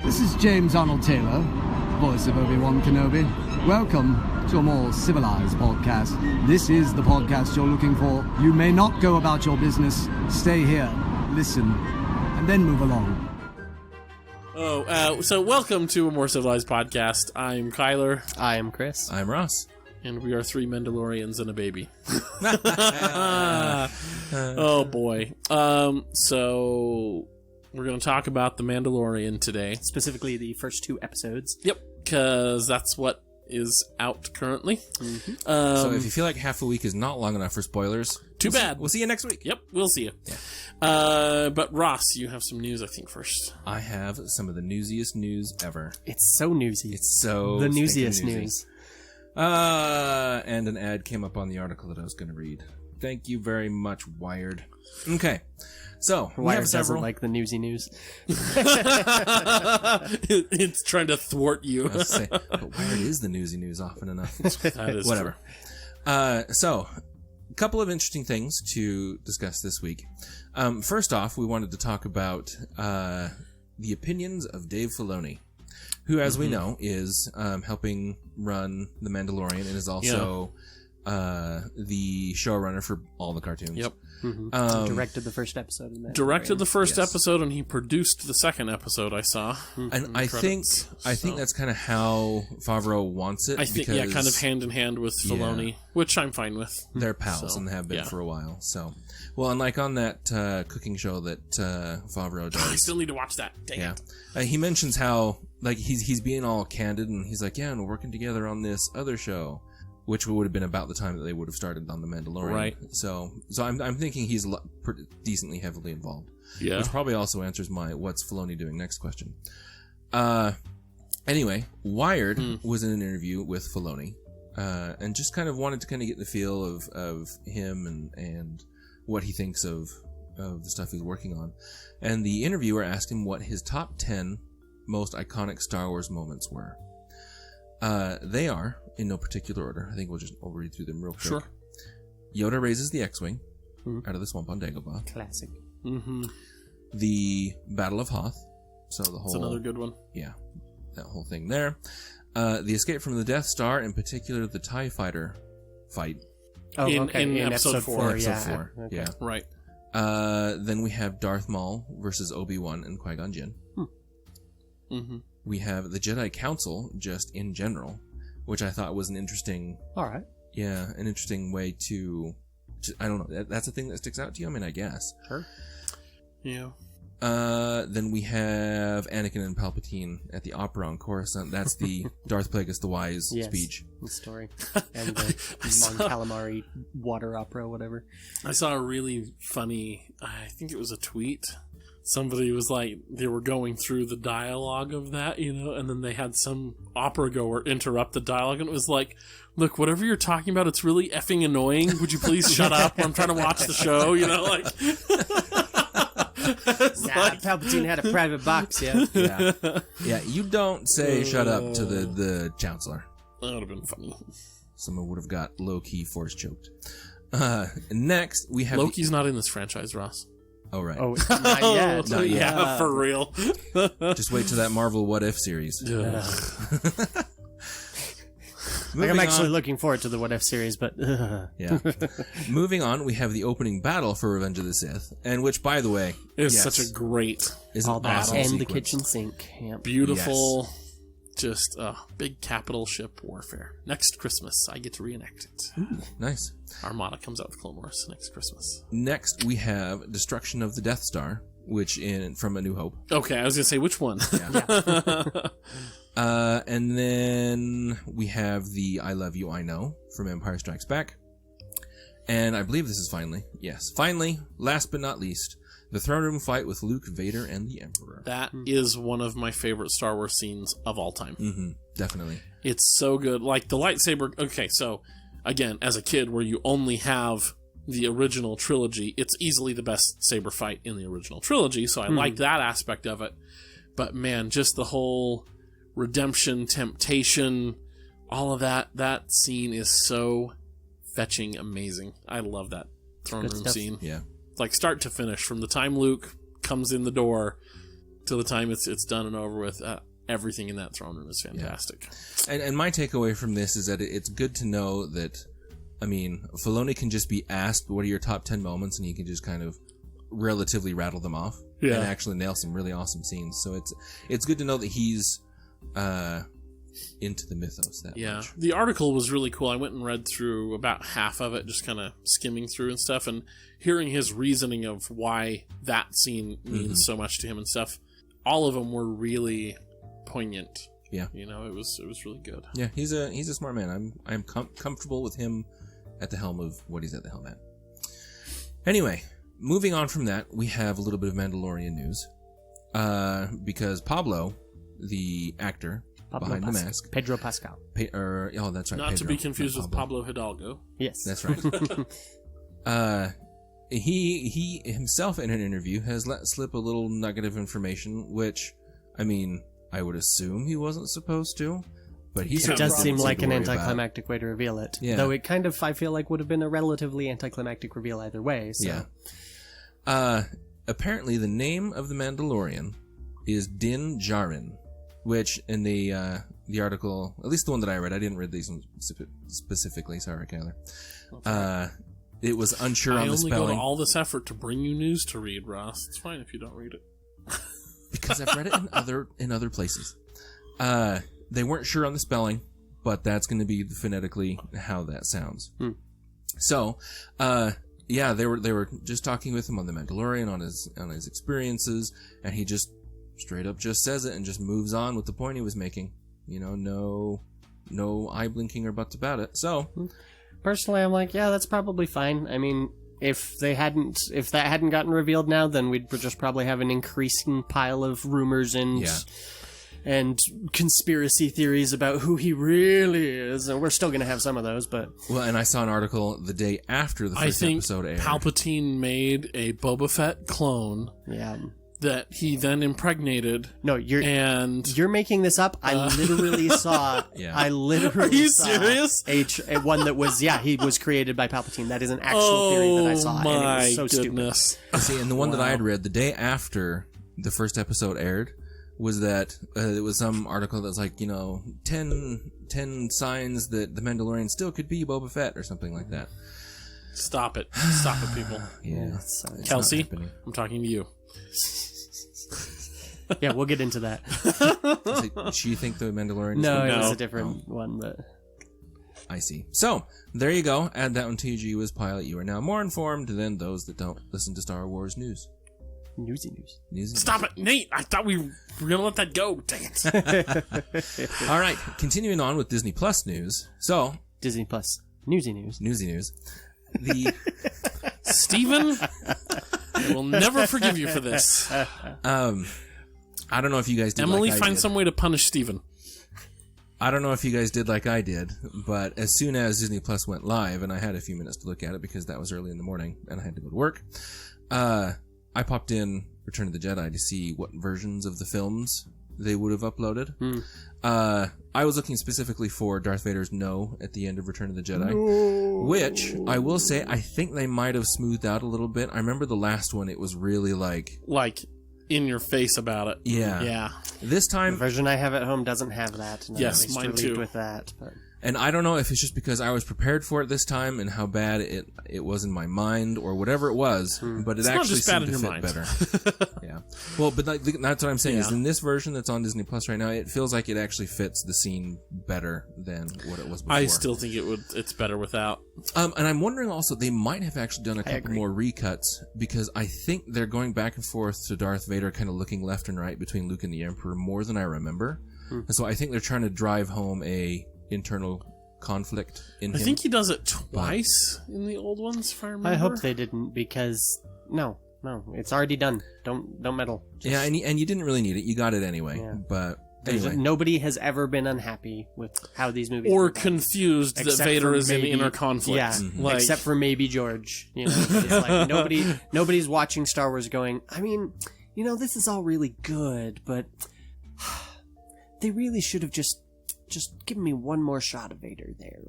This is James Arnold Taylor, voice of Obi-Wan Kenobi. Welcome to a more civilized podcast. This is the podcast you're looking for. You may not go about your business. Stay here, listen, and then move along. So welcome to a more civilized podcast. I'm Kyler. I am Chris. I'm Ross. And we are 3 Mandalorians and a baby. Oh, boy. So we're going to talk about The Mandalorian today. Specifically the first 2 episodes. Yep, because that's what is out currently. Mm-hmm. So if you feel like half a week is not long enough for spoilers... Too bad. We'll see you next week. Yep, we'll see you. Yeah. But Ross, you have some news, I think, first. I have some of the newsiest news ever. It's so newsy. It's so... the newsiest newsy. news. And an ad came up on the article that I was going to read. Thank you very much, Wired. Okay. So, we Wired have several... doesn't like the newsy news. It's trying to thwart you. I was say, but Wired is the newsy news often enough. That is Whatever. So, a couple of interesting things to discuss this week. First off, we wanted to talk about the opinions of Dave Filoni, who, as we know, is helping run The Mandalorian and is also the showrunner for all the cartoons. Yep. Mm-hmm. Directed the first episode of that. Directed the first episode, and he produced the second episode I saw. And I think that's kind of how Favreau wants it. I think, because kind of hand in hand with Filoni, which I'm fine with. They're pals, and they have been for a while. So, well, and like on that cooking show that Favreau does. I still need to watch that. Dang it. He mentions how like he's being all candid, and he's like, yeah, and we're working together on this other show, which would have been about the time that they would have started on The Mandalorian. Right. So I'm thinking he's decently heavily involved. Yeah. Which probably also answers my what's Filoni doing next question. Anyway, Wired was in an interview with Filoni, and just kind of wanted to kind of get the feel of him and what he thinks of the stuff he's working on. And the interviewer asked him what his top 10 most iconic Star Wars moments were. They are, in no particular order. I think we'll read through them real quick. Sure. Yoda raises the X-Wing out of the swamp on Dagobah. Classic. Mm-hmm. The Battle of Hoth. So the whole... That's another good one. Yeah. That whole thing there. The escape from the Death Star, in particular the TIE Fighter fight. Oh, okay. In episode 4. Episode 4, Okay. yeah. Right. Then we have Darth Maul versus Obi-Wan and Qui-Gon Jinn. Mm-hmm. We have the Jedi Council, just in general, which I thought was an interesting... All right. Yeah, an interesting way to I don't know. That's a thing that sticks out to you? I mean, I guess. Sure. Yeah. Then we have Anakin and Palpatine at the opera on Coruscant. That's the Darth Plagueis the Wise speech. The story. And the Mon Calamari water opera, whatever. I saw a really funny, I think it was a tweet. Somebody was like, they were going through the dialogue of that, and then they had some opera goer interrupt the dialogue, and it was like, look, whatever you're talking about, it's really effing annoying. Would you please shut up? I'm trying to watch the show, Palpatine had a private box, Yeah, you don't say shut up to the Chancellor. That would have been funny. Someone would have got low-key force choked. Next, we have... Loki's not in this franchise, Ross. Oh, right. Oh, not yet. Not yet. Yeah, for real. Just wait till that Marvel What If series. I'm actually looking forward to the What If series, but... Yeah. Moving on, we have the opening battle for Revenge of the Sith, and which, by the way... Is such a great all that awesome and sequence. the kitchen sink. Yep. Beautiful... Just big capital ship warfare. Next Christmas, I get to reenact it. Ooh, nice. Armada comes out with Clone Wars next Christmas. Next, we have Destruction of the Death Star, which from A New Hope. Okay, I was going to say, which one? Yeah. And then we have the I Love You, I Know from Empire Strikes Back. And I believe this is finally, last but not least, the throne room fight with Luke, Vader, and the Emperor. That is one of my favorite Star Wars scenes of all time. Mm-hmm, definitely. It's so good. Like, the lightsaber... Okay, so, again, as a kid where you only have the original trilogy, it's easily the best saber fight in the original trilogy, so I like that aspect of it. But, man, just the whole redemption, temptation, all of that scene is so fetching amazing. I love that throne room scene. Yeah. Like, start to finish, from the time Luke comes in the door to the time it's done and over with, everything in that throne room is fantastic. Yeah. And my takeaway from this is that it's good to know that, I mean, Filoni can just be asked, what are your top 10 moments? And he can just kind of relatively rattle them off and actually nail some really awesome scenes. So it's good to know that he's into the mythos that much. The article was really cool. I went and read through about half of it, just kind of skimming through and stuff, and hearing his reasoning of why that scene means so much to him and stuff. All of them were really poignant. Yeah, you know, it was really good. Yeah, he's a smart man. I'm comfortable with him at the helm of what he's at the helm at. Anyway, moving on from that, we have a little bit of Mandalorian news, because Pablo, the actor behind the mask, Pedro Pascal. That's right. Not Pedro, to be confused with Pablo Hidalgo. Yes, that's right. He himself in an interview has let slip a little nugget of information, which, I mean, I would assume he wasn't supposed to, but it does seem like an anticlimactic way to reveal it. Yeah. Though it kind of, I feel like, would have been a relatively anticlimactic reveal either way. So. Yeah. Apparently, the name of the Mandalorian is Din Djarin, which in the article, at least the one that I read, I didn't read these specifically. Sorry, Kyler. It was unsure on the spelling. I only go to all this effort to bring you news to read, Ross. It's fine if you don't read it. Because I've read it in other places. They weren't sure on the spelling, but that's going to be phonetically how that sounds. So, they were just talking with him on the Mandalorian on his experiences, and he just straight up just says it and just moves on with the point he was making. You know, no eye blinking or buts about it. So, personally, I'm like, yeah, that's probably fine. I mean, if that hadn't gotten revealed now, then we'd just probably have an increasing pile of rumors and conspiracy theories about who he really is, and we're still going to have some of those, but... Well, and I saw an article the day after the first episode aired. Palpatine made a Boba Fett clone that he then impregnated. No, you're making this up. I literally saw... I literally Are you saw serious? one that was... Yeah, he was created by Palpatine. That is an actual theory that I saw, and it was so goodness. stupid. See, and the one that I had read the day after the first episode aired was that it was some article that was like, 10 signs that the Mandalorian still could be Boba Fett or something like that. Stop it, people. It's Kelsey, I'm talking to you. Yeah, we'll get into that. Do you think the Mandalorian? No, it was a different one, but I see. So there you go. Add that one to your GWiz pilot. You are now more informed than those that don't listen to Star Wars news. Newsy. Stop it, Nate! I thought we were gonna let that go. Dang it! All right, continuing on with Disney Plus news. So Disney Plus newsy news. The Steven, I will never forgive you for this. I don't know if you guys did. Emily, like I find did. some way to punish Steven. I don't know if you guys did like I did, but as soon as Disney Plus went live, and I had a few minutes to look at it because that was early in the morning and I had to go to work, I popped in Return of the Jedi to see what versions of the films they would have uploaded. I was looking specifically for Darth Vader's no at the end of Return of the Jedi, which I will say I think they might have smoothed out a little bit. I remember the last one; it was really like in your face about it. Yeah. This time, the version I have at home doesn't have that. No, yes, mine too. With that, but. And I don't know if it's just because I was prepared for it this time and how bad it was in my mind or whatever it was, but it actually seemed to fit better. Yeah. Well, but that's what I'm saying is in this version that's on Disney Plus right now, it feels like it actually fits the scene better than what it was before. I still think it's better without. And I'm wondering also, they might have actually done a couple more recuts because I think they're going back and forth to Darth Vader kind of looking left and right between Luke and the Emperor more than I remember. And so I think they're trying to drive home a internal conflict in him. I think he does it twice in the old ones, if I remember. I hope they didn't, because no, it's already done. Don't meddle. Yeah, and you didn't really need it. You got it anyway. Yeah. But anyway. Nobody has ever been unhappy with how these movies or confused that Vader is in inner conflict. Yeah, except for maybe George. It's like nobody's watching Star Wars going, I mean, this is all really good, but they really should have just give me one more shot of Vader there.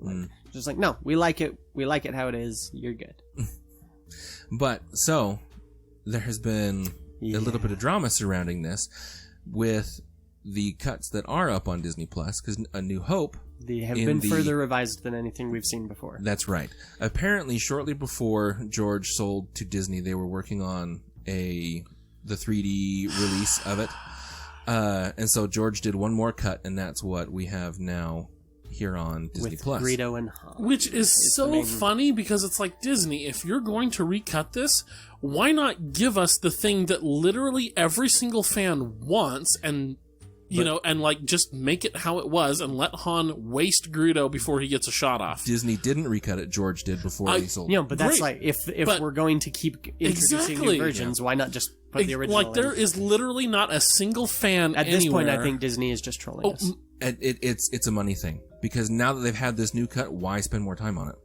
Just like, no, we like it. We like it how it is. You're good. But, so, there has been a little bit of drama surrounding this with the cuts that are up on Disney Plus, because A New Hope. They have been further revised than anything we've seen before. That's right. Apparently, shortly before George sold to Disney, they were working on the 3D release of it. And so George did one more cut, and that's what we have now here on Disney Plus. Greedo and Han. Which is so funny, because it's like, Disney, if you're going to recut this, why not give us the thing that literally every single fan wants, and and like just make it how it was, and let Han waste Greedo before he gets a shot off. Disney didn't recut it. George did before he sold. But that's like, if we're going to keep introducing new versions, why not just put the original Like, there is literally not a single fan at this point. I think Disney is just trolling us. It's a money thing, because now that they've had this new cut, why spend more time on it?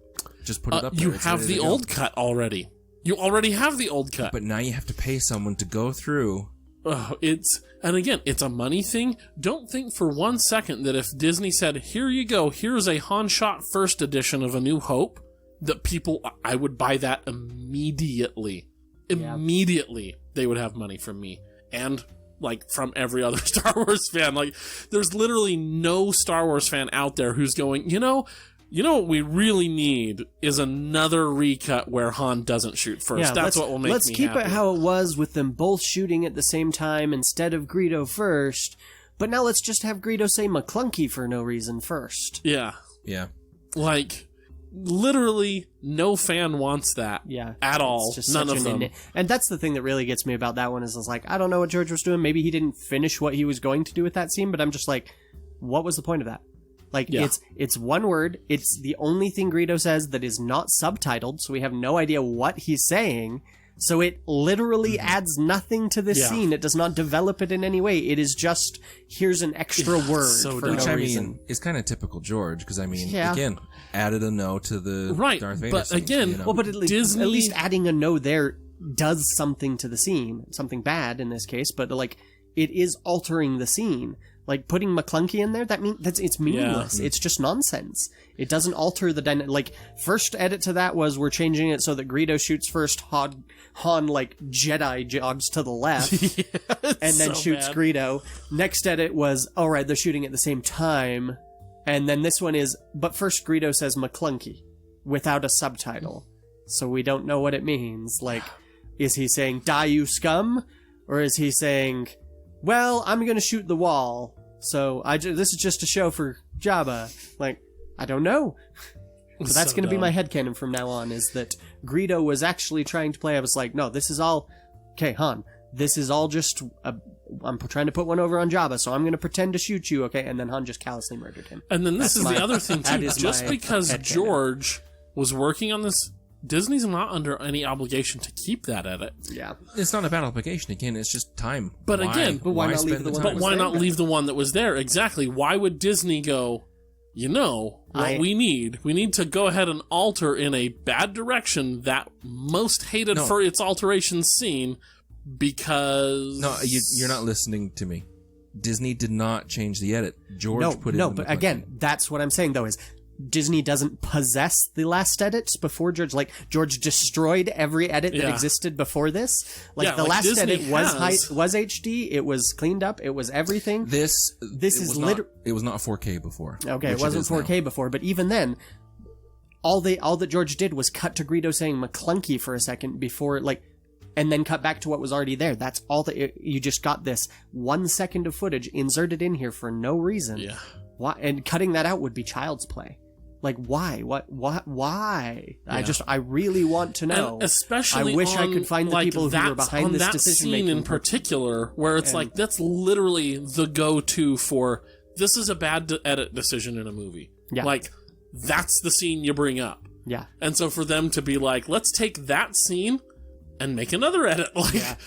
Just put it up there. You have the old cut already. You already have the old cut. But now you have to pay someone to go through. And again, it's a money thing. Don't think for 1 second that if Disney said, here you go, here's a Han shot first edition of A New Hope, that I would buy that immediately. Yeah. Immediately, they would have money from me. And, like, from every other Star Wars fan. Like, there's literally no Star Wars fan out there who's going, you know what we really need is another recut where Han doesn't shoot first. Yeah, That's what will make me happy. Let's keep it how it was, with them both shooting at the same time instead of Greedo first. But now let's just have Greedo say McClunky for no reason first. Yeah. Yeah. Like, literally no fan wants that. Yeah. At all. None of them. And that's the thing that really gets me about that one, is like, I don't know what George was doing. Maybe he didn't finish what he was going to do with that scene, but I'm just like, what was the point of that? Like, it's one word. It's the only thing Greedo says that is not subtitled, so we have no idea what he's saying. So it literally adds nothing to this scene. It does not develop it in any way. It is just, here's an extra word for no reason. It's kind of typical George, because, again, added a no to the Darth Vader but scene, again... Well, but at least adding a no there does something to the scene. Something bad in this case, but, like, it is altering the scene. Like, putting McClunky in there, it's meaningless. Yeah. It's just nonsense. It doesn't alter the dynamic. Like, first edit to that was, we're changing it so that Greedo shoots first, Han like, Jedi jogs to the left, and then shoots bad. Greedo. Next edit was, alright, they're shooting at the same time. And then this one is, but first Greedo says McClunky, without a subtitle. So we don't know what it means. Like, is he saying, die you scum? Or is he saying... well, I'm going to shoot the wall, so this is just a show for Jabba. Like, I don't know. But that's going to be my headcanon from now on, is that Greedo was actually trying to play. I was like, no, this is all... okay, Han, this is all just... I'm trying to put one over on Jabba, so I'm going to pretend to shoot you, okay? And then Han just callously murdered him. And then this is the other thing, too. Just because George was working on this... Disney's not under any obligation to keep that edit. Yeah. It's not a bad obligation. Again, it's just time. But why not leave the one? But why not leave the one that was there? Exactly. Why would Disney go, what we need? We need to go ahead and alter in a bad direction that most hated for its alterations scene, because... No, you're not listening to me. Disney did not change the edit. George put it in. No, but again, that's what I'm saying, though, is... Disney doesn't possess the last edits before George. Like, George destroyed every edit that existed before this. Like, the last Disney edit was HD. It was cleaned up. It was everything. This is literally... It was not 4K before. Okay, it wasn't 4K before, but even then, all that George did was cut to Greedo saying McClunky for a second before, like, and then cut back to what was already there. That's all that... you just got this 1 second of footage inserted in here for no reason. Yeah. Why? And cutting that out would be child's play. Like, why? Why? Yeah. I really want to know. And especially I wish I could find the people who were behind this decision making. Scene in particular, where it's like, that's literally the go-to for, this is a bad edit decision in a movie. Yeah. Like, that's the scene you bring up. Yeah. And so for them to be like, let's take that scene and make another edit. Like,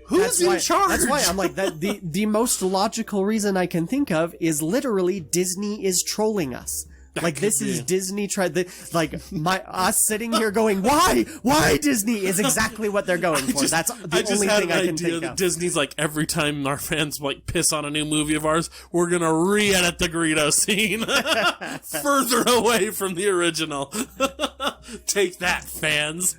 who's in charge? That's why I'm like, that. The most logical reason I can think of is literally Disney is trolling us. Like, this is Disney us sitting here going, why Disney is exactly what they're going for. That's the only thing I can think of. Disney's like, every time our fans like piss on a new movie of ours, we're gonna re-edit the Greedo scene further away from the original. Take that, fans.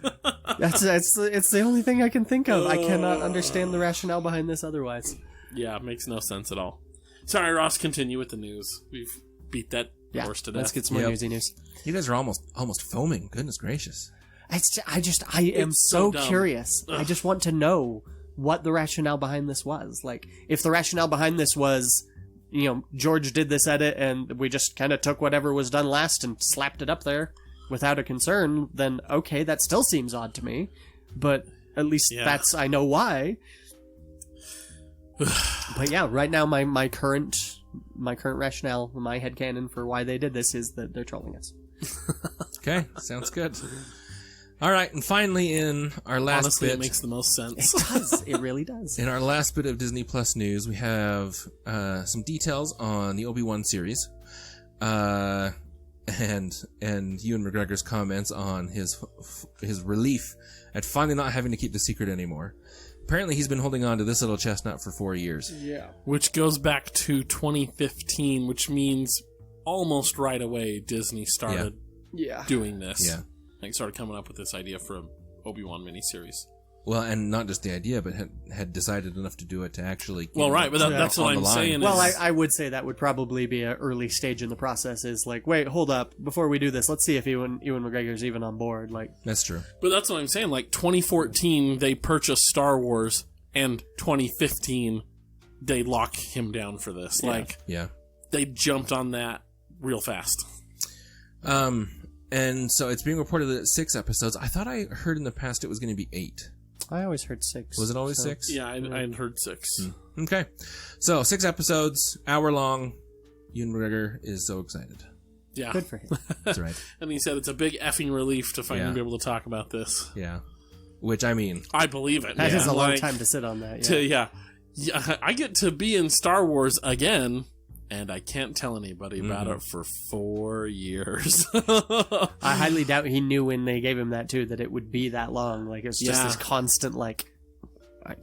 It's the only thing I can think of. I cannot understand the rationale behind this otherwise. Yeah, it makes no sense at all. Sorry, Ross, continue with the news. We've beat that horse to death. Let's get some more newsy news. You guys are almost foaming. Goodness gracious. I am It's so dumb. curious. Ugh. I just want to know what the rationale behind this was. Like, if the rationale behind this was, George did this edit and we just kind of took whatever was done last and slapped it up there without a concern, then okay, that still seems odd to me. But at least I know why. But yeah, right now my current rationale, my headcanon for why they did this is that they're trolling us. Okay, sounds good. All right, and finally in our last Honestly, bit... it makes the most sense. It does. It really does. In our last bit of Disney Plus news, we have some details on the Obi-Wan series, and Ewan McGregor's comments on his relief at finally not having to keep the secret anymore. Apparently, he's been holding on to this little chestnut for 4 years. Yeah. Which goes back to 2015, which means almost right away Disney started doing this. Yeah. Like, started coming up with this idea for an Obi-Wan miniseries. Well, and not just the idea, but had decided enough to do it to actually... Well, right, but that's what I'm saying. Well, I would say that would probably be an early stage in the process, is like, wait, hold up, before we do this, let's see if Ewan McGregor's even on board. Like, that's true. But that's what I'm saying. Like, 2014, they purchased Star Wars, and 2015, they lock him down for this. Like, they jumped on that real fast. And so it's being reported that it's 6 episodes. I thought I heard in the past it was going to be 8. I always heard 6. Was it always 6? Yeah, I had heard 6. Okay. So 6 episodes, hour long. Ewan McGregor is so excited. Yeah. Good for him. That's right. And he said it's a big effing relief to finally be able to talk about this. Yeah. Which, I mean... I believe it. That is a long time to sit on that. Yeah. I get to be in Star Wars again, and I can't tell anybody about it for 4 years. I highly doubt he knew when they gave him that, too, that it would be that long. Like, it's just this constant, like,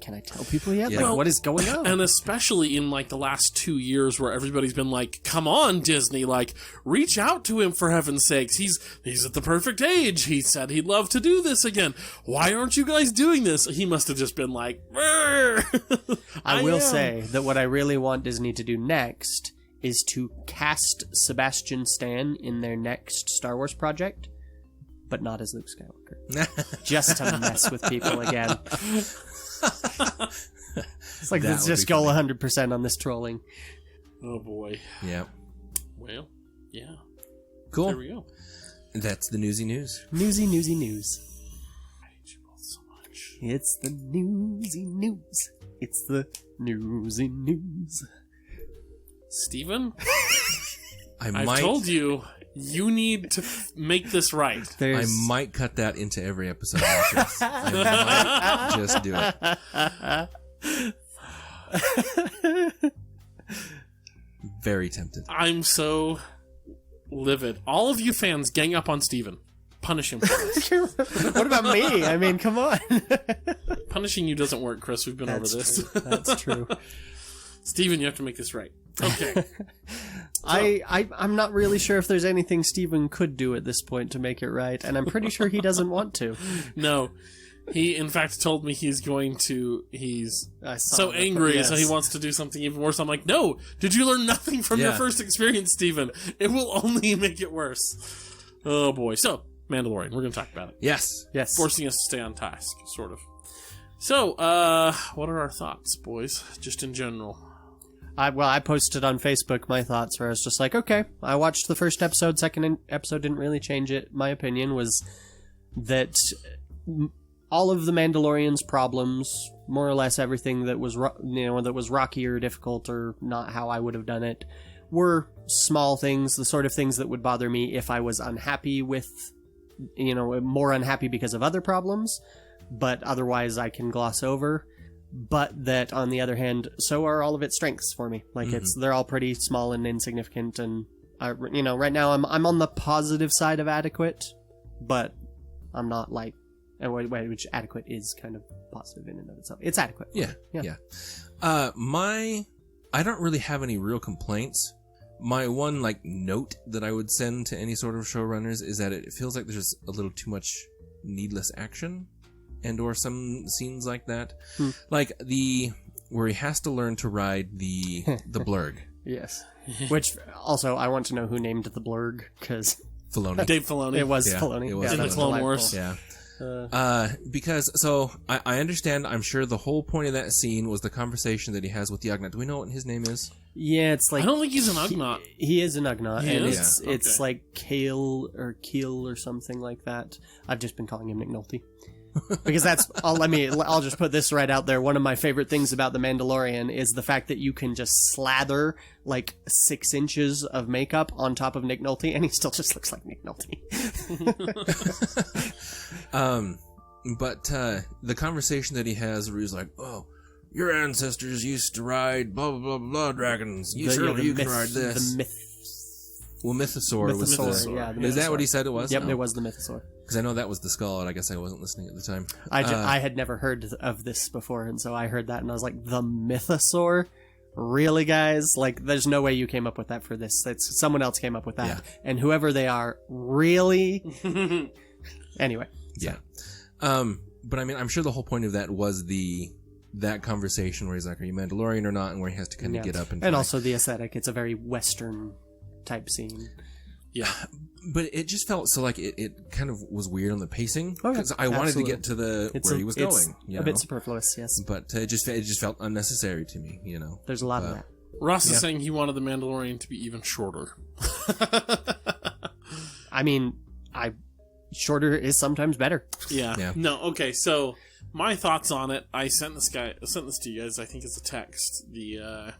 can I tell people yet? Yeah. Like, what is going on? And especially in, like, the last 2 years where everybody's been like, come on, Disney, like, reach out to him for heaven's sakes. He's at the perfect age. He said he'd love to do this again. Why aren't you guys doing this? He must have just been like, I will say that what I really want Disney to do next is to cast Sebastian Stan in their next Star Wars project, but not as Luke Skywalker. Just to mess with people again. It's like, let's just go 100% on this trolling. Oh, boy. Yeah. Well, yeah. Cool. There we go. That's the newsy news. Newsy news. I hate you both so much. It's the newsy news. It's the newsy news. Steven? I've told you, you need to make this right. I might cut that into every episode after this. I might just do it. Very tempted. I'm so livid. All of you fans, gang up on Steven. Punish him for this. What about me? I mean, come on. Punishing you doesn't work, Chris. We've been over this. That's true. Steven, you have to make this right. Okay. I'm not really sure if there's anything Steven could do at this point to make it right, and I'm pretty sure he doesn't want to. No. He, in fact, told me he's so angry, so he wants to do something even worse. I'm like, no! Did you learn nothing from your first experience, Steven? It will only make it worse. Oh, boy. So, Mandalorian. We're going to talk about it. Yes. Forcing us to stay on task, sort of. So, what are our thoughts, boys? Just in general. I posted on Facebook my thoughts where I was just like, okay, I watched the first episode, second episode didn't really change it. My opinion was that all of the Mandalorians' problems, more or less everything that was, that was rocky or difficult or not how I would have done it, were small things, the sort of things that would bother me if I was unhappy with, more unhappy because of other problems, but otherwise I can gloss over. But that, on the other hand, so are all of its strengths for me. Like, they're all pretty small and insignificant, and, right now I'm on the positive side of adequate, but I'm not like, which adequate is kind of positive in and of itself. It's adequate. Yeah. I don't really have any real complaints. My one, note that I would send to any sort of showrunners is that it feels like there's a little too much needless action. and or some scenes like that. Like where he has to learn to ride the blurg. Yes. Which, also, I want to know who named the blurg, because... Filoni. Dave Filoni. It was Filoni. It was in the Filoni. Clone Wars. Yeah. Because, so, I understand, I'm sure the whole point of that scene was the conversation that he has with the Ugnaught. Do we know what his name is? Yeah, it's like... I don't think he's an Ugnaught. He is an Ugnaught, He and is? it's Okay. like Keel or something like that. I've just been calling him Nick Nolte. Because that's... I'll just put this right out there. One of my favorite things about The Mandalorian is the fact that you can just slather, like, 6 inches of makeup on top of Nick Nolte, and he still just looks like Nick Nolte. But the conversation that he has where he's like, oh, your ancestors used to ride blah, blah, blah, blah dragons. You can ride this. The Well, Mythosaur was the... Mythosaur, yeah. The Is that Mythosaur. what he said it was? Yep, Oh. it was the Mythosaur. Because I know that was the skull, and I guess I wasn't listening at the time. I had never heard of this before, and so I heard that, and I was like, the Mythosaur? Really, guys? Like, there's no way you came up with that for this. It's someone else came up with that. Yeah. And whoever they are, really? Anyway. Yeah. But I mean, I'm sure the whole point of that was that conversation where he's like, are you Mandalorian or not? And where he has to kind of get up and try. also the aesthetic. It's a very Western type scene. Yeah. But it just felt so like it kind of was weird on the pacing. Oh, yeah, Because I wanted to absolutely. get to where he was going. You a know? bit superfluous, yes. But it just felt unnecessary to me, you know. There's a lot of that. Ross is saying he wanted the Mandalorian to be even shorter. I mean, shorter is sometimes better. Yeah. No, okay, so my thoughts on it, I sent this to you guys, I think it's a text, the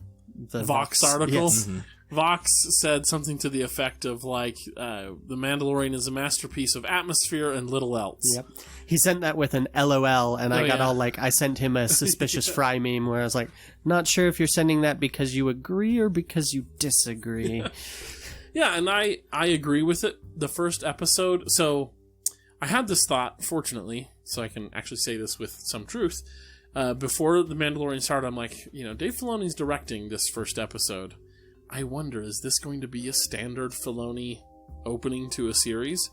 Vox article. Yes. Mm-hmm. Vox said something to the effect of, like, the Mandalorian is a masterpiece of atmosphere and little else. Yep. He sent that with an LOL, and I got yeah. all like, I sent him a suspicious fry meme where I was like, not sure if you're sending that because you agree or because you disagree. Yeah, and I agree with it. The first episode, so I had this thought, fortunately, so I can actually say this with some truth. Before The Mandalorian started, I'm like, Dave Filoni's directing this first episode. I wonder, is this going to be a standard Filoni opening to a series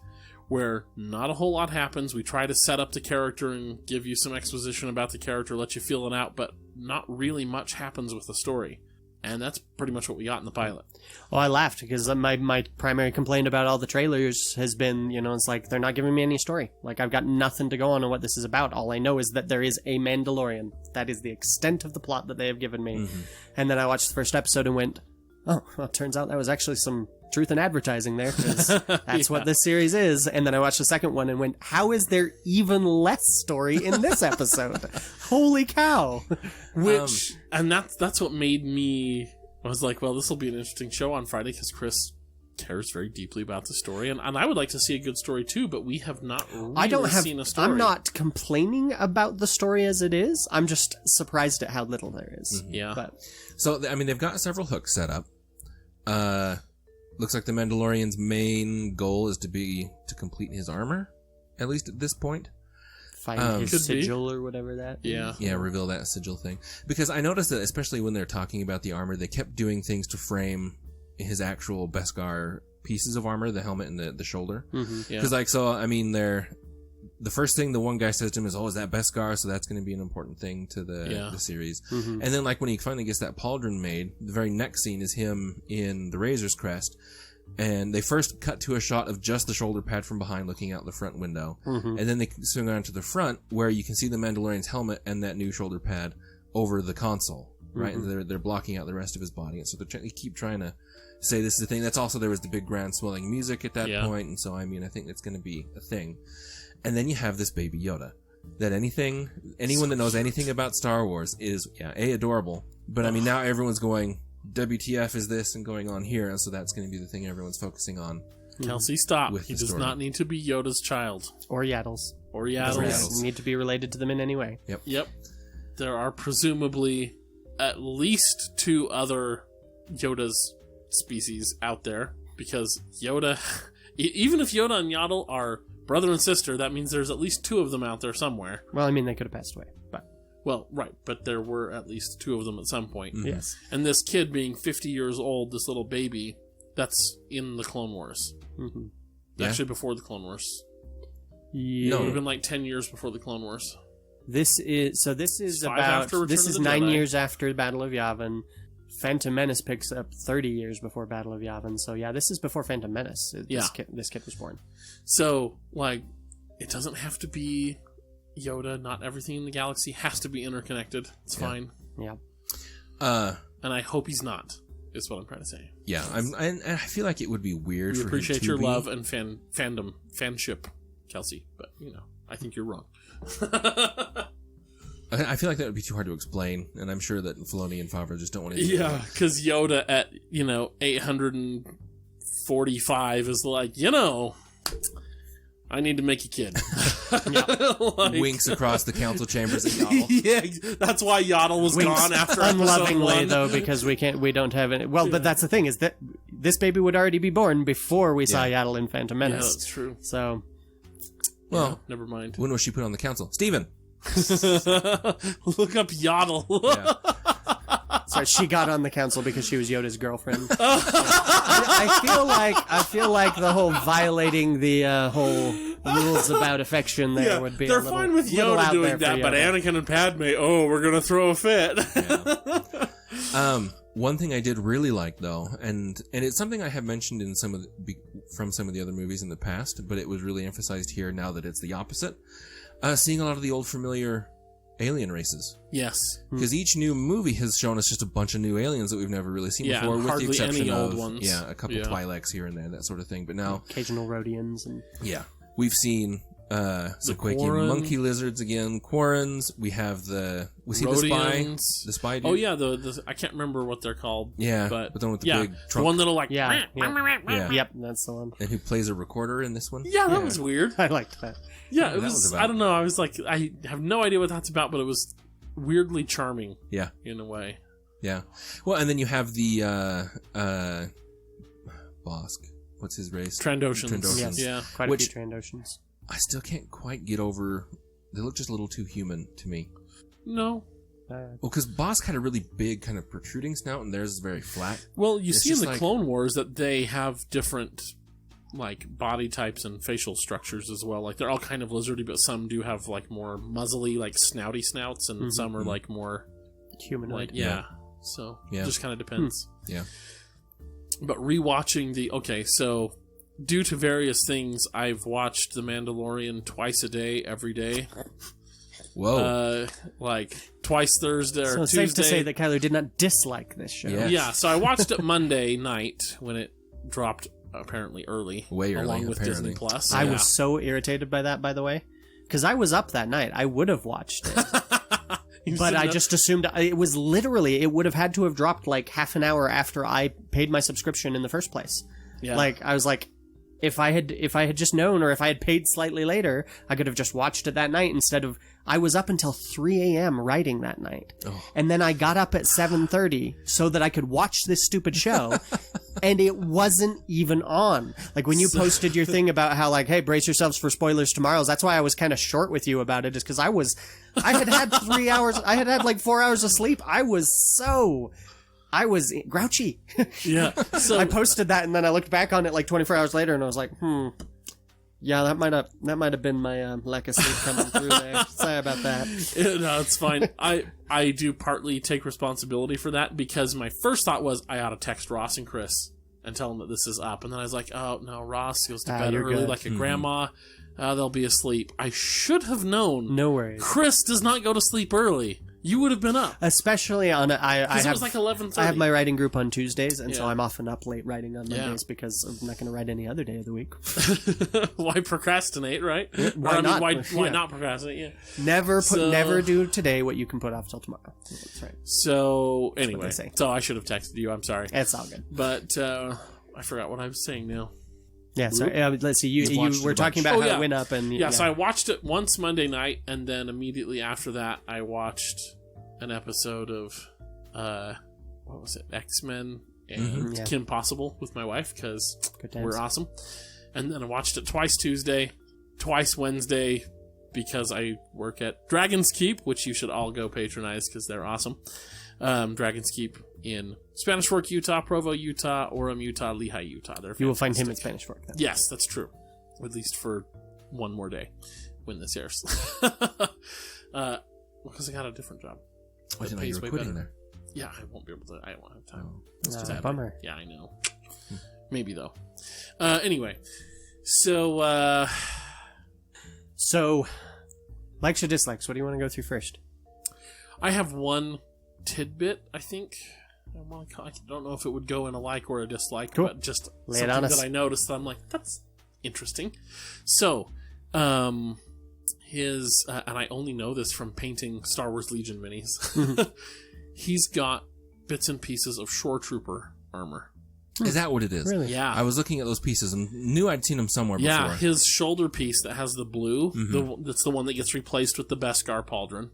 where not a whole lot happens? We try to set up the character and give you some exposition about the character, let you feel it out, but not really much happens with the story. And that's pretty much what we got in the pilot. Well, I laughed because my primary complaint about all the trailers has been, it's like, they're not giving me any story. Like, I've got nothing to go on what this is about. All I know is that there is a Mandalorian. That is the extent of the plot that they have given me. Mm-hmm. And then I watched the first episode and went, oh, well, it turns out that was actually some truth in advertising there, because that's what this series is. And then I watched the second one and went, how is there even less story in this episode? Holy cow. And that's what made me, I was like, well, this will be an interesting show on Friday, because Chris cares very deeply about the story, and I would like to see a good story too, but we have not really seen a story. I'm not complaining about the story as it is. I'm just surprised at how little there is. Mm-hmm. Yeah. But So, I mean, they've got several hooks set up. Looks like the Mandalorian's main goal is to complete his armor, at least at this point. find his sigil or whatever that. Yeah, reveal that sigil thing. Because I noticed that, especially when they're talking about the armor, they kept doing things to frame his actual Beskar pieces of armor, the helmet and the shoulder. Because, the first thing the one guy says to him is, oh, is that Beskar? So that's going to be an important thing to the series. And then, when he finally gets that pauldron made, the very next scene is him in the Razor's Crest. And they first cut to a shot of just the shoulder pad from behind looking out the front window. And then they swing around to the front where you can see the Mandalorian's helmet and that new shoulder pad over the console. Right? And they're blocking out the rest of his body. And so they keep trying to say this is the thing. That's also, there was the big grand swelling music at that point. And so, I think that's going to be a thing. And then you have this baby Yoda. That anyone that knows anything about Star Wars is, adorable. But now everyone's going, WTF is this and going on here, and so that's going to be the thing everyone's focusing on. Kelsey, stop. With He the does story. not need to be Yoda's child. Or Yaddles. Or Yaddles. Yaddles need to be related to them in any way. Yep. There are presumably at least 2 other Yoda's species out there, because Yoda, even if Yoda and Yaddle are brother and sister, that means there's at least 2 of them out there somewhere. Well, they could have passed away, but... Well, right, but there were at least 2 of them at some point. Yes. And this kid being 50 years old, this little baby, that's in the Clone Wars. Actually, before the Clone Wars. Yeah. It would have been like 10 years before the Clone Wars. This is 9 years after Battle of Yavin. Phantom Menace picks up 30 years before Battle of Yavin. So yeah, this is before Phantom Menace. This kid was born. So like, it doesn't have to be Yoda. Not everything in the galaxy has to be interconnected. It's fine. Yeah. And I hope he's not. Is what I'm trying to say. Yeah, and I feel like it would be weird. We for appreciate him to your be... love and fanship, Kelsey. But I think you're wrong. I feel like that would be too hard to explain, and I'm sure that Filoni and Favreau just don't want to. Yeah, because Yoda at 845 is like, I need to make a kid. Winks across the council chambers at Yaddle. Yeah, that's why Yaddle was gone after unlovingly though, because we don't have any. Well, but that's the thing is that this baby would already be born before we saw Yaddle in Phantom Menace. Yeah, that's true. So, well, never mind. When was she put on the council? Steven. Look up Yaddle. Yeah. Sorry, she got on the council because she was Yoda's girlfriend. I feel like the whole violating the whole rules about affection there would be. They're fine with Yoda doing that, but Anakin and Padme, we're gonna throw a fit. Yeah. One thing I did really like though, and it's something I have mentioned in from some of the other movies in the past, but it was really emphasized here now that it's the opposite. Seeing a lot of the old familiar alien races. Yes. Because each new movie has shown us just a bunch of new aliens that we've never really seen before, with the exception any of old ones. a couple Twi'leks here and there, that sort of thing. But now occasional Rhodians and we've seen some quaking monkey lizards again, Quarrens. We see Rhodians. the spy dude. Oh yeah, the I can't remember what they're called. Yeah, but the one with the big the trunk. one that'll like yep, that's the one. And who plays a recorder in this one? Yeah, that was weird. I liked that. Yeah, it was. I don't know. I was like, I have no idea what that's about, but it was weirdly charming. Yeah, in a way. Yeah. Well, and then you have the Bosk. What's his race? Trandoshans. Yes. Yeah, quite a few Trandoshans. I still can't quite get over. They look just a little too human to me. No. Well, because Bosk had a really big kind of protruding snout, and theirs is very flat. Well, you see in the Clone Wars that they have different like body types and facial structures as well. Like they're all kind of lizardy, but some do have like more muzzly, like snouty snouts, and some are like more humanoid. Like, so it just kind of depends. Yeah. But rewatching so due to various things, I've watched The Mandalorian twice a day, every day. Whoa. Like twice Thursday or so it's Tuesday. safe to say that Kyler did not dislike this show. Yes. Yeah, so I watched it Monday night when it dropped apparently early. Way early, along with apparently. Disney Plus. I was so irritated by that, by the way. Because I was up that night. I would have watched it. But I just assumed it was literally, it would have had to have dropped like half an hour after I paid my subscription in the first place. Yeah. Like, I was like, if I had just known, or if I had paid slightly later, I could have just watched it that night instead of, I was up until 3 a.m. writing that night. Oh. And then I got up at 7:30 so that I could watch this stupid show. And it wasn't even on. Like when you posted your thing about how like, hey, brace yourselves for spoilers tomorrow. That's why I was kind of short with you about it, is because I had 3 hours, I had like 4 hours of sleep. I was grouchy. Yeah. So I posted that and then I looked back on it like 24 hours later and I was like, yeah, that might have been my lack of sleep coming through there. Sorry about that. No, it's fine. I do partly take responsibility for that because my first thought was I ought to text Ross and Chris and tell them that this is up. And then I was like, oh, no, Ross goes to bed early good. like a grandma. They'll be asleep. I should have known. No worries. Chris does not go to sleep early. You would have been up. Especially on it was like 11:30. I have my writing group on Tuesdays, and so I'm often up late writing on Mondays because I'm not going to write any other day of the week. Why procrastinate, right? Why not? Why not procrastinate? Yeah. Never do today what you can put off till tomorrow. That's right. So anyway, so I should have texted you. I'm sorry. It's all good. But I forgot what I was saying now. Yeah, sorry. Let's see. You were talking about how it went up, and so I watched it once Monday night, and then immediately after that, I watched an episode of what was it, X-Men and Kim Possible with my wife because we're awesome. And then I watched it twice Tuesday, twice Wednesday because I work at Dragon's Keep, which you should all go patronize because they're awesome. Dragon's Keep in Spanish Fork, Utah, Provo, Utah, Orem, Utah, Lehi, Utah. You will find him in Spanish Fork. Yes, that's true. At least for one more day when this airs. Because I got a different job. I didn't know you were quitting there. Yeah, I won't be able to. I won't have time. Oh, That's a bummer. Yeah, I know. Maybe though. Anyway, so likes or dislikes? What do you want to go through first? I have one tidbit. I think I don't know if it would go in a like or a dislike, cool. but just Lay something it on us. that I noticed. That I'm like, that's interesting. So, his and I only know this from painting Star Wars Legion minis. He's got bits and pieces of Shore Trooper armor. Is that what it is? Really? Yeah. I was looking at those pieces and knew I'd seen them somewhere before. Yeah, his shoulder piece that has the blue, that's the one that gets replaced with the Beskar pauldron.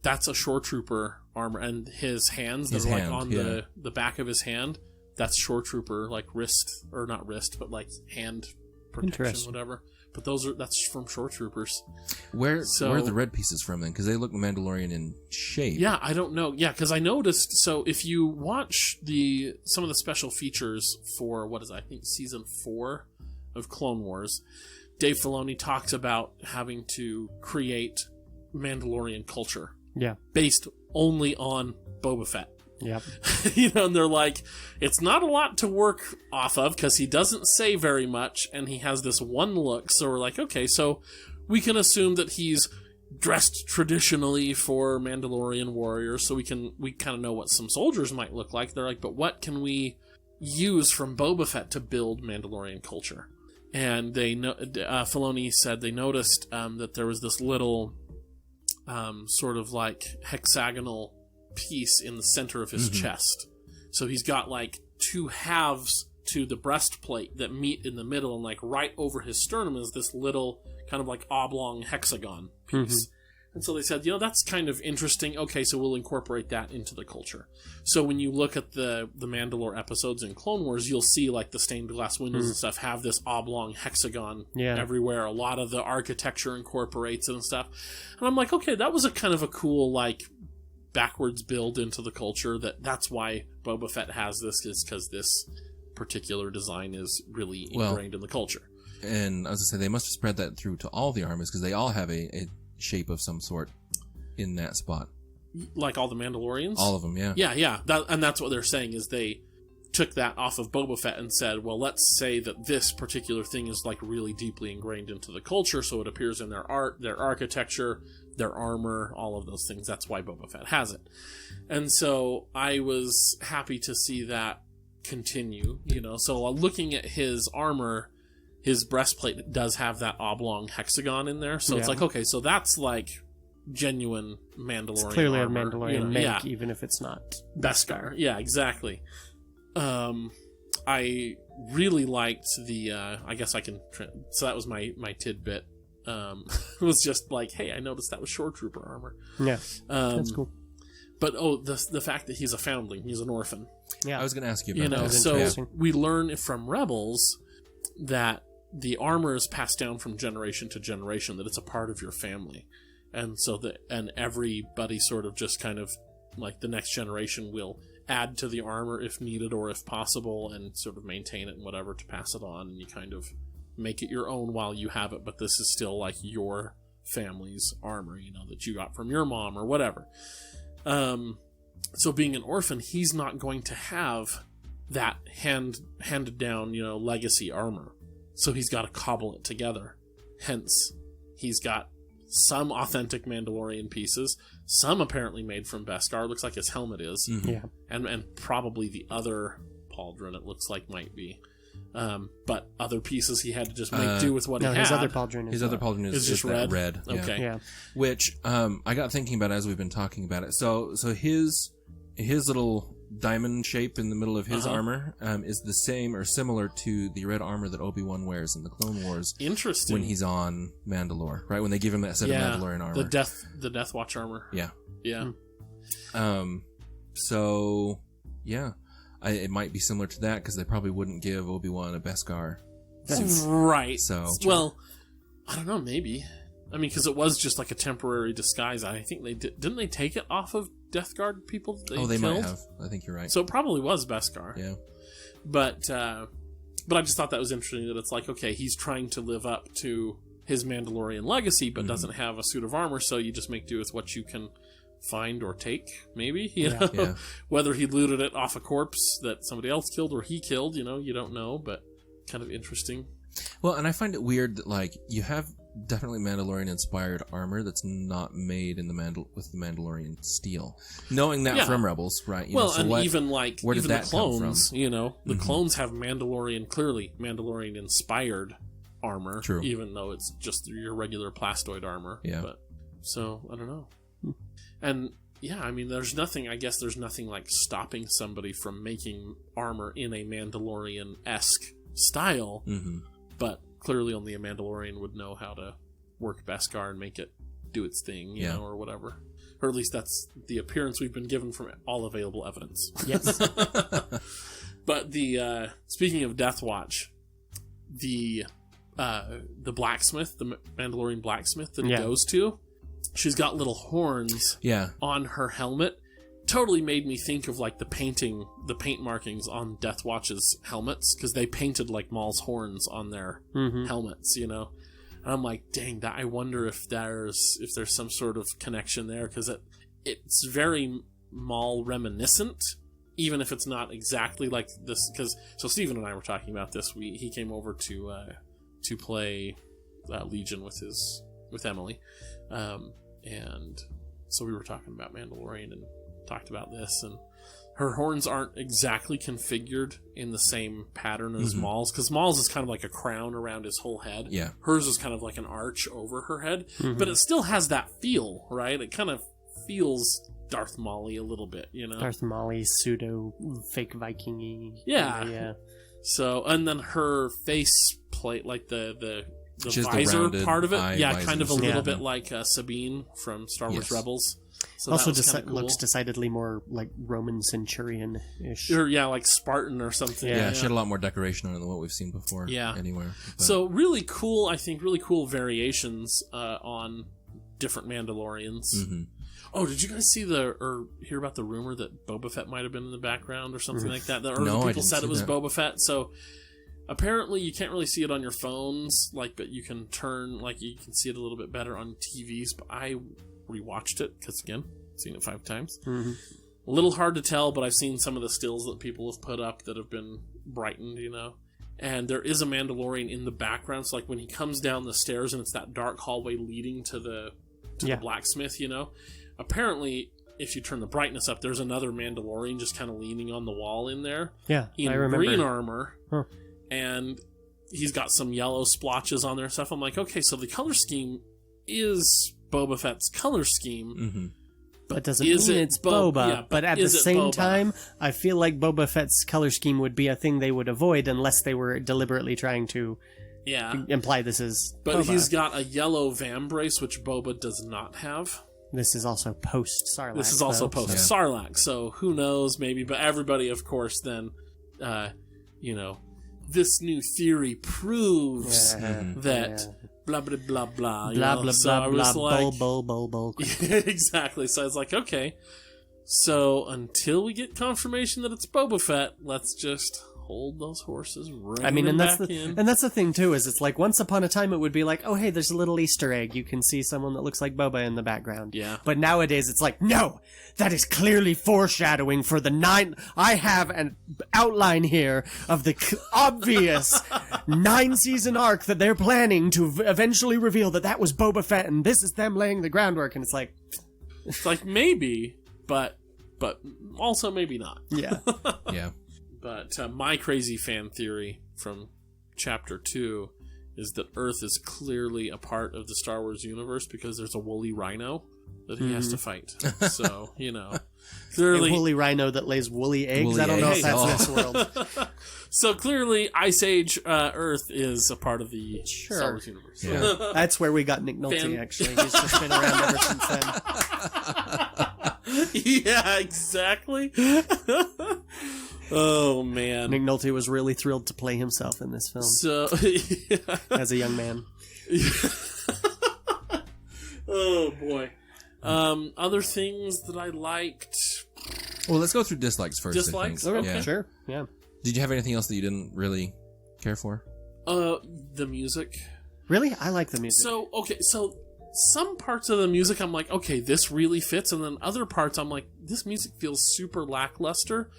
That's a Shore Trooper armor, and his hands that are like on the back of his hand, that's Shore Trooper, like wrist, or not wrist, but like hand protection, whatever. But that's from Shore Troopers. Where are the red pieces from then? Because they look Mandalorian in shape. Yeah, I don't know. Yeah, because I noticed. So if you watch some of the special features for I think season 4 of Clone Wars, Dave Filoni talks about having to create Mandalorian culture. Yeah. Based only on Boba Fett. Yep. And they're like, it's not a lot to work off of because he doesn't say very much and he has this one look. So we're like, okay, so we can assume that he's dressed traditionally for Mandalorian warriors, so we kind of know what some soldiers might look like. They're like, but what can we use from Boba Fett to build Mandalorian culture? And Filoni said they noticed that there was this little sort of like hexagonal piece in the center of his chest. So he's got like 2 halves to the breastplate that meet in the middle, and like right over his sternum is this little kind of like oblong hexagon piece. And so they said, that's kind of interesting. Okay, so we'll incorporate that into the culture. So when you look at the Mandalore episodes in Clone Wars, you'll see like the stained glass windows and stuff have this oblong hexagon everywhere. A lot of the architecture incorporates it and stuff. And I'm like, okay, that was a kind of a cool like backwards build into the culture. That's why Boba Fett has this, is because this particular design is really ingrained in the culture. And I was going to say, they must have spread that through to all the armors, because they all have a shape of some sort in that spot. Like all the Mandalorians? All of them, yeah. Yeah. And that's what they're saying, is they took that off of Boba Fett and said, well, let's say that this particular thing is like really deeply ingrained into the culture, so it appears in their art, their architecture, their armor, all of those things. That's why Boba Fett has it. And so I was happy to see that continue, So looking at his armor, his breastplate does have that oblong hexagon in there. So it's like, okay, so that's like genuine Mandalorian It's clearly armor, a Mandalorian make, even if it's not Beskar. Yeah, exactly. I really liked the, I guess I can, so that was my tidbit. It was just like, hey, I noticed that was Shore Trooper armor. Yeah, that's cool. But the fact that he's a foundling, he's an orphan. Yeah, I was going to ask you about that. So we learn from Rebels that the armor is passed down from generation to generation, that it's a part of your family, and so and everybody sort of just kind of like the next generation will add to the armor if needed or if possible, and sort of maintain it and whatever to pass it on, and you kind of make it your own while you have it, but this is still like your family's armor, that you got from your mom or whatever. So being an orphan, he's not going to have that handed down, legacy armor. So he's got to cobble it together. Hence, he's got some authentic Mandalorian pieces, some apparently made from Beskar. Looks like his helmet is. Yeah. And probably the other pauldron, it looks like, might be. But other pieces he had to just make do with what he had. His other pauldron is just red. Red. Okay. Yeah. Which I got thinking about as we've been talking about it. So his little diamond shape in the middle of his armor is the same or similar to the red armor that Obi-Wan wears in the Clone Wars. Interesting. When he's on Mandalore, right? When they give him that set of Mandalorian armor. The Death Watch armor. Yeah. Yeah. So, yeah. It might be similar to that, because they probably wouldn't give Obi-Wan a Beskar suit. Right. So, well, I don't know, maybe. I mean, because it was just like a temporary disguise. I think didn't they take it off of Death Guard people that they they killed? Might have. I think you're right. So it probably was Beskar. Yeah. But But I just thought that was interesting that it's like, okay, he's trying to live up to his Mandalorian legacy, but doesn't have a suit of armor, so you just make do with what you can find or take, maybe, you know? Yeah. Whether he looted it off a corpse that somebody else killed or he killed, you know, you don't know, but kind of interesting. Well, and I find it weird that, like, you have definitely Mandalorian-inspired armor that's not made in with the Mandalorian steel. Knowing that from Rebels, right? Well, so even like, where did even that the clones, come from? you know, the clones have clearly Mandalorian-inspired armor. True. Even though it's just your regular plastoid armor. Yeah. But, so, I don't know. And, yeah, I mean, there's nothing like stopping somebody from making armor in a Mandalorian-esque style, but clearly only a Mandalorian would know how to work Beskar and make it do its thing, you know, or whatever. Or at least that's the appearance we've been given from all available evidence. Yes. But the speaking of Death Watch, the blacksmith, the Mandalorian blacksmith that he goes to, she's got little horns on her helmet. Totally made me think of like the paint markings on Death Watch's helmets, because they painted like Maul's horns on their helmets, you know. And I'm like, dang, that I wonder if there's some sort of connection there, because it's very Maul reminiscent, even if it's not exactly like this. Because so Steven and I were talking about this. He came over to play Legion with Emily, and so we were talking about Mandalorian and talked about this, and her horns aren't exactly configured in the same pattern as Maul's, because Maul's is kind of like a crown around his whole head. Yeah. Hers is kind of like an arch over her head, but it still has that feel, right? It kind of feels Darth Maul-y a little bit, you know? Darth Maul-y, pseudo fake Viking-y. Yeah. So, and then her face plate, like the Just visor the part of it, visors. kind of a little bit like Sabine from Star Wars Rebels. So also cool. looks decidedly more like Roman centurion-ish. Or, like Spartan or something. Yeah, she had a lot more decoration on it than what we've seen before. Yeah. Anywhere. But. So really cool, I think, really cool variations on different Mandalorians. Oh, did you guys see or hear about the rumor that Boba Fett might have been in the background or something like that? People said it was Boba Fett. So apparently you can't really see it on your phones, but you can you can see it a little bit better on TVs. But I rewatched it because, again, I've seen it 5 times. A little hard to tell, but I've seen some of the stills that people have put up that have been brightened, you know. And there is a Mandalorian in the background. So, like, when he comes down the stairs and it's that dark hallway leading to the blacksmith, you know. Apparently, if you turn the brightness up, there's another Mandalorian just kind of leaning on the wall in there. Yeah, in I remember. Green armor. And he's got some yellow splotches on there and stuff. I'm like, okay, so the color scheme is Boba Fett's color scheme. But doesn't mean it's Boba. Yeah, but at the same time, I feel like Boba Fett's color scheme would be a thing they would avoid unless they were deliberately trying to imply this is But Boba. he's got a yellow vambrace, which Boba does not have. This is also post-Sarlacc. This is also post-Sarlacc, so who knows, maybe. But everybody, of course, then, this new theory proves that blah, blah, blah, blah. Blah, blah, so blah, blah, bull. Exactly. So I was like, okay. So until we get confirmation that it's Boba Fett, let's just hold those horses right and that's the thing too, is it's like once upon a time it would be like, oh hey, there's a little Easter egg, you can see someone that looks like Boba in the background. Yeah. But nowadays it's like, no, that is clearly foreshadowing for the 9. I have an outline here of the obvious 9-season arc that they're planning to eventually reveal that was Boba Fett, and this is them laying the groundwork, and it's like maybe, but also maybe not. Yeah. Yeah. But my crazy fan theory from Chapter 2 is that Earth is clearly a part of the Star Wars universe because there's a woolly rhino that he has to fight. So, clearly... A woolly rhino that lays woolly eggs? I don't know if that's this world. So clearly Ice Age Earth is a part of the Star Wars universe. Yeah. That's where we got Nick Nolte, actually. He's just been around ever since then. Yeah, exactly. Oh, man. Nick Nolte was really thrilled to play himself in this film. So, as a young man. Oh, boy. Other things that I liked. Well, let's go through dislikes first. Dislikes? I think. Okay. Sure, yeah. Did you have anything else that you didn't really care for? The music. Really? I like the music. So some parts of the music I'm like, okay, this really fits, and then other parts I'm like, this music feels super lackluster,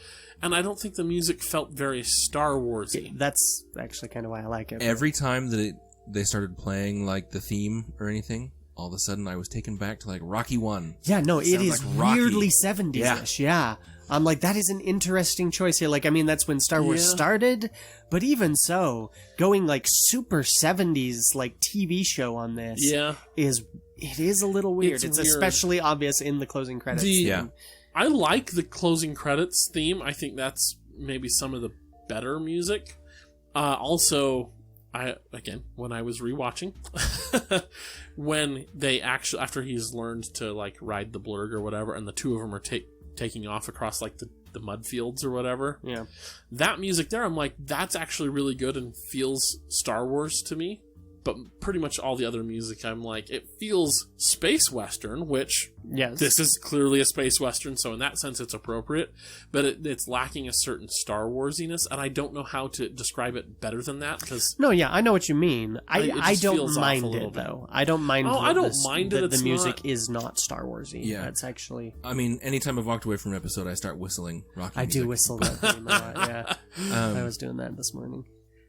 and I don't think the music felt very Star Warsy. That's actually kind of why I like it. Every time that they started playing like the theme or anything, all of a sudden I was taken back to like Rocky 1. Yeah, no, it is sounds like Rocky. weirdly 70s-ish, yeah. I'm like, that is an interesting choice here. Like, I mean, that's when Star Wars started, but even so, going like super 70s, like TV show on this is a little weird. It's weird. Especially obvious in the closing credits. I like the closing credits theme. I think that's maybe some of the better music. Also, when I was rewatching, when they actually, after he's learned to like ride the blurg or whatever, and the two of them are taking off across like the mud fields or whatever. Yeah. That music there, I'm like, that's actually really good and feels Star Wars to me. But pretty much all the other music, I'm like, it feels space western, which this is clearly a space western, so in that sense it's appropriate. But it's lacking a certain Star Warsiness, and I don't know how to describe it better than that. Because I know what you mean. I don't mind it though. I don't mind. I don't mind it. That the music is not Star Warsy. Yeah, that's actually. I mean, anytime I've walked away from an episode, I start whistling Rocky. I music. do whistle that theme a lot. Yeah, I was doing that this morning.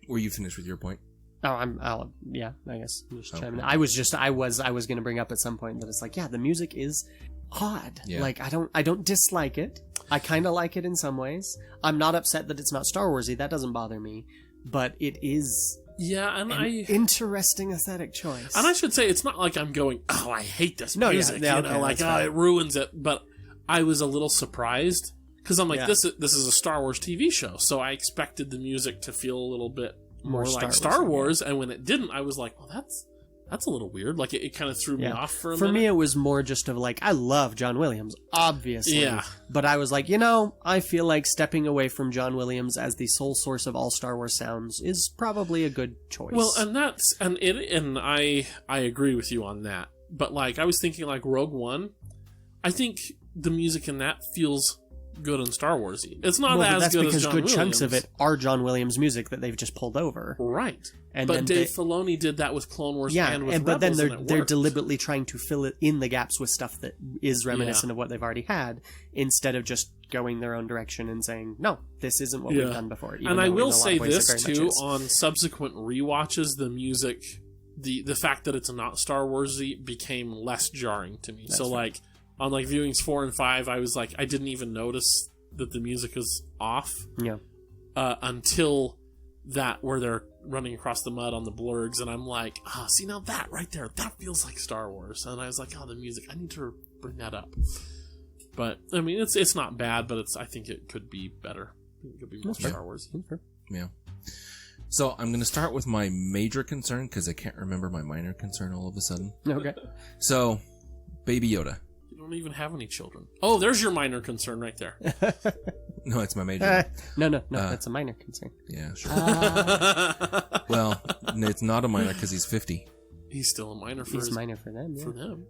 Were you finished with your point? Oh, I guess I'm just chiming in. I was going to bring up at some point that it's like, the music is odd. Yeah. Like, I don't dislike it. I kind of like it in some ways. I'm not upset that it's not Star Warsy. That doesn't bother me. But it is an interesting aesthetic choice. And I should say, it's not like I'm going, oh, I hate this music. It ruins it. But I was a little surprised because I'm like, this is a Star Wars TV show. So I expected the music to feel a little bit more like Star Wars, and when it didn't, I was like, "Oh, that's a little weird." Like it kind of threw me off for a minute. For me, it was more just of like, I love John Williams, obviously, but I was like, I feel like stepping away from John Williams as the sole source of all Star Wars sounds is probably a good choice. Well, and I agree with you on that. But like, I was thinking like Rogue One, I think the music in that feels good and Star Warsy. It's not as good as John Williams. That's because good chunks of it are John Williams music that they've just pulled over. Right. But Dave Filoni did that with Clone Wars and with but Rebels, then they're deliberately trying to fill it in the gaps with stuff that is reminiscent of what they've already had, instead of just going their own direction and saying, no, this isn't what we've done before. And I will say this too, on subsequent rewatches, the music, the fact that it's not Star Warsy became less jarring to me. So like, on like viewings 4 and 5, I was like, I didn't even notice that the music was off. Yeah. Until that where they're running across the mud on the blurgs, and I'm like, see now that right there, that feels like Star Wars. And I was like, the music, I need to bring that up. But I mean, it's not bad, but I think it could be better. It could be more Star Wars. Yeah. So I'm going to start with my major concern because I can't remember my minor concern all of a sudden. Okay. So, Baby Yoda. Don't even have any children. Oh, there's your minor concern right there. No, it's my major. No, that's a minor concern. Yeah, sure. Well, it's not a minor because he's 50. He's still a minor for minor for them. Yeah. For them.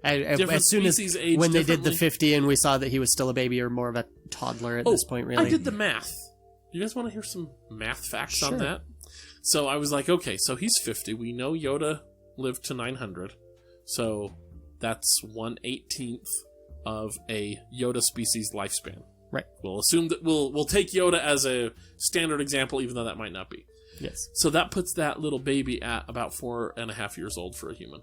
As soon as when they did the 50 and we saw that he was still a baby or more of a toddler at this point, really. I did the math. You guys want to hear some math facts on that? So I was like, okay, so he's 50. We know Yoda lived to 900. So that's 1/18 of a Yoda species lifespan. Right. We'll assume that we'll take Yoda as a standard example, even though that might not be. Yes. So that puts that little baby at about 4.5 years old for a human.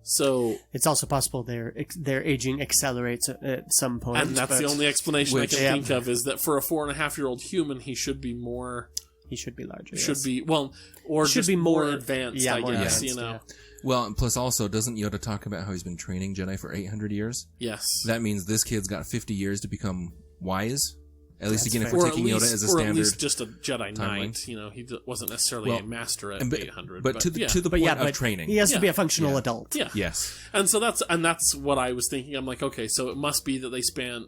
So it's also possible their aging accelerates at some point. And that's the only explanation I can think of, is that for a 4.5-year-old human, he should be more. He should be larger. Should be or should just be more advanced. I guess, you know. Yeah. Well, and plus also, doesn't Yoda talk about how he's been training Jedi for 800 years? Yes. That means this kid's got 50 years to become wise. At least, again, if we're taking Yoda as a standard. Or at least just a Jedi Knight. You know, he wasn't necessarily a master at 800. But to the point of training. He has to be a functional adult. Yeah. Yes. And so that's what I was thinking. I'm like, okay, so it must be that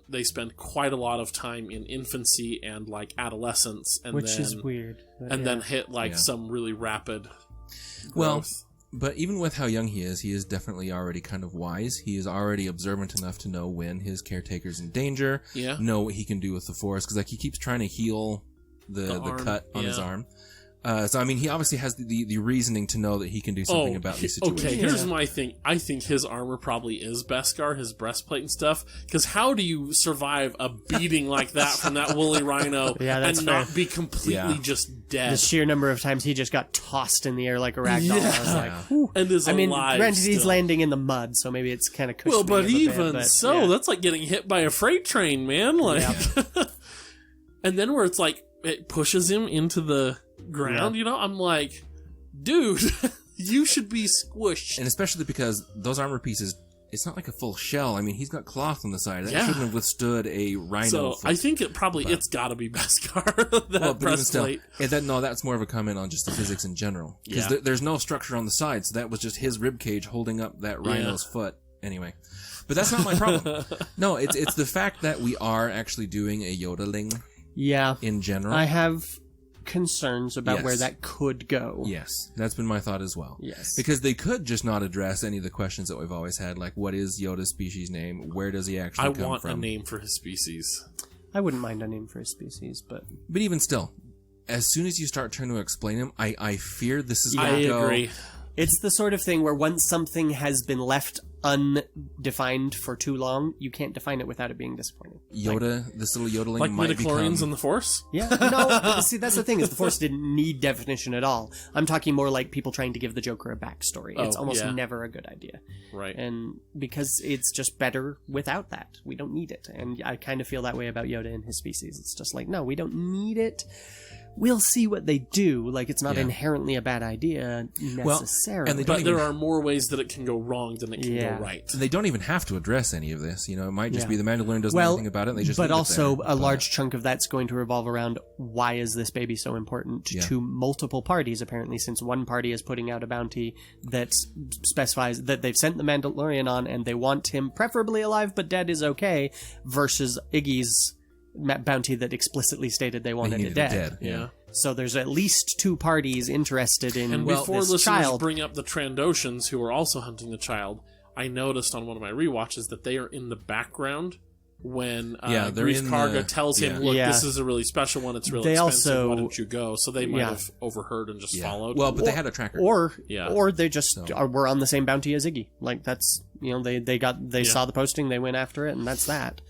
they spend quite a lot of time in infancy and like adolescence, and which is weird. And then hit some really rapid growth. Well, but even with how young he is definitely already kind of wise. He is already observant enough to know when his caretaker's in danger, know what he can do with the Force, because like he keeps trying to heal the cut on his arm. So I mean, he obviously has the reasoning to know that he can do something about these situations. Okay, here's my thing. I think his armor probably is Beskar, his breastplate and stuff. Because how do you survive a beating like that from that woolly rhino and not be completely just dead? The sheer number of times he just got tossed in the air like a ragdoll. I was like, whew. And is alive. Granted, he's still. landing in the mud, so maybe it's kind of cushioning. Well, but even that's like getting hit by a freight train, man. Like, and then where it's like it pushes him into the ground, I'm like, dude, you should be squished. And especially because those armor pieces, it's not like a full shell. I mean, he's got cloth on the side. That shouldn't have withstood a rhino. So I think it's got to be Beskar, that breastplate. That's more of a comment on just the physics in general. Because there's no structure on the side, so that was just his rib cage holding up that rhino's foot. Anyway. But that's not my problem. No, it's the fact that we are actually doing a Yodeling. Yeah. In general. I have concerns about where that could go. Yes, that's been my thought as well. Yes. Because they could just not address any of the questions that we've always had, like what is Yoda's species name? Where does he actually come from? I want a name for his species. I wouldn't mind a name for his species, but even still, as soon as you start trying to explain him, I fear this is going to go... I agree. It's the sort of thing where once something has been left undefined for too long, you can't define it without it being disappointing. This little yodeling like might midichlorians in the Force? Yeah. No, see, that's the thing, is the Force didn't need definition at all. I'm talking more like people trying to give the Joker a backstory. It's almost never a good idea. Right. And because it's just better without that. We don't need it. And I kind of feel that way about Yoda and his species. It's just like, no, we don't need it. We'll see what they do. Like, it's not inherently a bad idea necessarily. But there are more ways that it can go wrong than it can go right. They don't even have to address any of this. It might just be the Mandalorian doesn't know anything about it. And they just but also a large chunk of that's going to revolve around why is this baby so important to multiple parties, apparently, since one party is putting out a bounty that specifies that they've sent the Mandalorian on and they want him preferably alive but dead is okay, versus Iggy's bounty that explicitly stated they wanted it dead. Yeah. So there's at least two parties interested in and before this listeners child. Bring up the Trandoshans who are also hunting the child, I noticed on one of my rewatches that they are in the background when Greef Karga tells him, look, this is a really special one, it's really expensive, why don't you go? So they might have overheard and just followed. Well, but they had a tracker. Or they just were on the same bounty as Iggy. Like, that's, they saw the posting, they went after it, and that's that.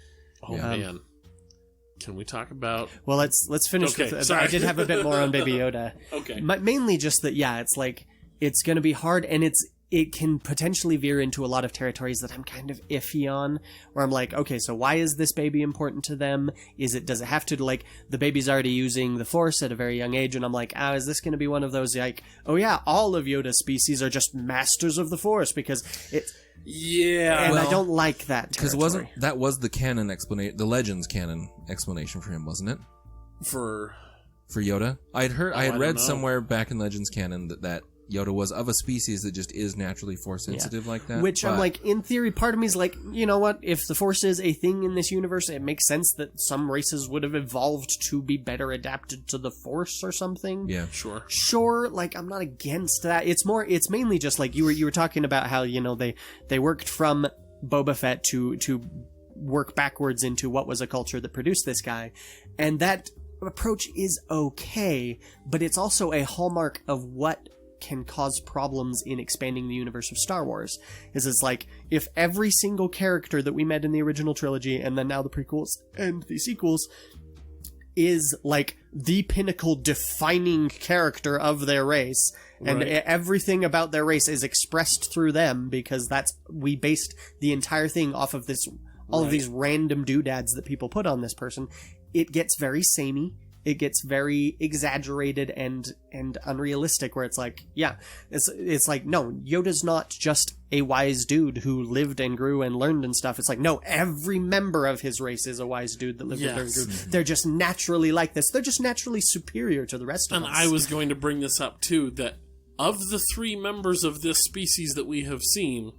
Oh, man. Can we talk about... Well, let's finish with... I did have a bit more on Baby Yoda. Okay. Mainly just that, it's like, it's going to be hard, and it can potentially veer into a lot of territories that I'm kind of iffy on, where I'm like, okay, so why is this baby important to them? Does it have to, like, the baby's already using the Force at a very young age, and I'm like, is this going to be one of those, like, oh yeah, all of Yoda's species are just masters of the Force, because it's... Yeah, and I don't like that territory. Because that was the canon explanation, the Legends canon explanation for him, wasn't it? For Yoda, I had read somewhere back in Legends canon that Yoda was of a species that just is naturally Force sensitive like that. Which I'm like, in theory, part of me is like, you know what? If the Force is a thing in this universe, it makes sense that some races would have evolved to be better adapted to the Force or something. Yeah, sure. Like, I'm not against that. It's mainly just like you were talking about how they worked from Boba Fett to work backwards into what was a culture that produced this guy, and that approach is okay, but it's also a hallmark of what can cause problems in expanding the universe of Star Wars. It's like, if every single character that we met in the original trilogy, and then now the prequels and the sequels, is like the pinnacle defining character of their race, and everything about their race is expressed through them, because we based the entire thing off of this, all of these random doodads that people put on this person, it gets very samey. It gets very exaggerated and unrealistic, where it's like, it's like, no, Yoda's not just a wise dude who lived and grew and learned and stuff. It's like, no, every member of his race is a wise dude that lived and learned and grew. They're just naturally like this. They're just naturally superior to the rest of us. And I was going to bring this up, too, that of the 3 members of this species that we have seen,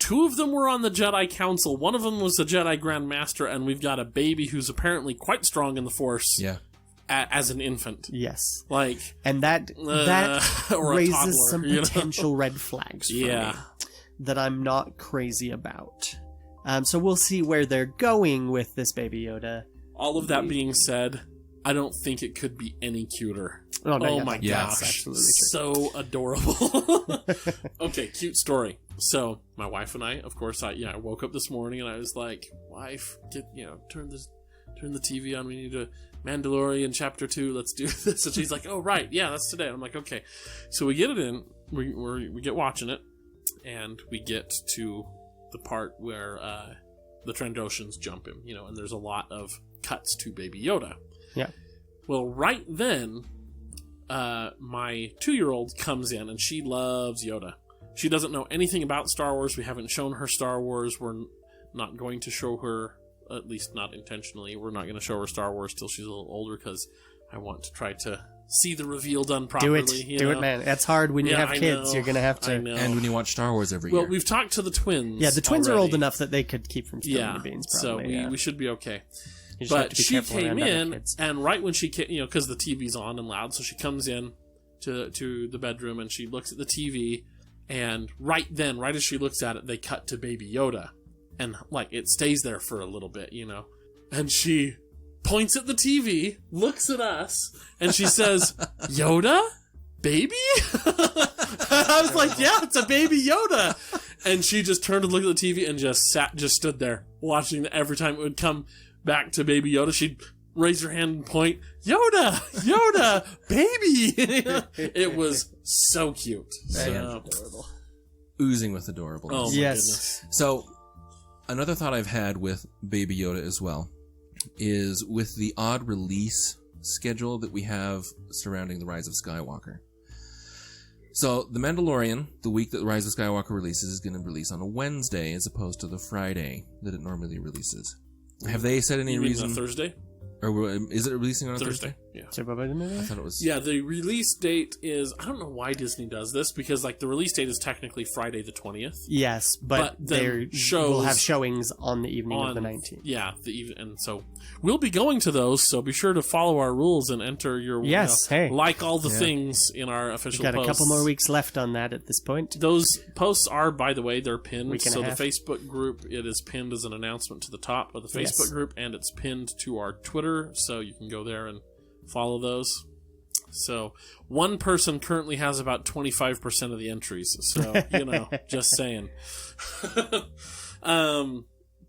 2 of them were on the Jedi Council. One of them was the Jedi Grand Master, and we've got a baby who's apparently quite strong in the Force. Yeah. As an infant. Yes. Like... And that raises some potential red flags for me that I'm not crazy about. So we'll see where they're going with this Baby Yoda. All of that being said, I don't think it could be any cuter. Oh, no, Oh yeah, my that's gosh, absolutely true. so adorable. Okay, cute story. So my wife and I, of course, I woke up this morning and I was like, "Wife, turn the TV on. We need a Mandalorian Chapter 2. Let's do this." And she's like, "Oh right, yeah, that's today." And I'm like, "Okay." So we get it in. We get watching it, and we get to the part where the Trandoshans jump him. And there's a lot of cuts to Baby Yoda. Yeah. Well, right then, my 2-year-old comes in, and she loves Yoda. She doesn't know anything about Star Wars. We haven't shown her Star Wars. We're not going to show her, at least not intentionally, we're not going to show her Star Wars till she's a little older, because I want to try to see the reveal done properly. Do it, man. That's hard when you have kids. Know, you're going to have to. And when you watch Star Wars every year. Well, we've talked to the twins. Yeah, the twins are already. old enough that they could keep from spilling the beans, probably. So we should be okay. You just have to But be she careful came around other in, kids. and right when she came, because the TV's on and loud, so she comes in to the bedroom, and she looks at the TV, and right as she looks at it, they cut to Baby Yoda, and it stays there for a little bit, and she points at the TV, looks at us, and she says, "Yoda? Baby?" I was like, "Yeah, it's a Baby Yoda." And she just turned and looked at the TV and just stood there watching. Every time it would come back to Baby Yoda, she'd raise her hand and point, "Yoda, Yoda, baby." It was so cute. So adorable. Oozing with adorableness. Oh my Yes. goodness. So, another thought I've had with Baby Yoda as well is with the odd release schedule that we have surrounding The Rise of Skywalker. So, The Mandalorian, the week that The Rise of Skywalker releases, is going to release on a Wednesday as opposed to the Friday that it normally releases. Have they said any You mean reason? a Thursday? Or is it releasing on a Thursday? Yeah. So, what about the movie? I thought it was. Yeah, the release date is, I don't know why Disney does this, because the release date is technically Friday the 20th. Yes, but then they will have showings on the evening of the 19th. Yeah, and so we'll be going to those, so be sure to follow our rules and enter your like all the things in our official We've got posts. a couple more weeks left on that at this point. Those posts are, by the way, they're pinned. Week and a So the half. Facebook group, it is pinned as an announcement to the top of the Facebook group, and it's pinned to our Twitter, so you can go there and follow those. So one person currently has about 25% of the entries. So, just saying.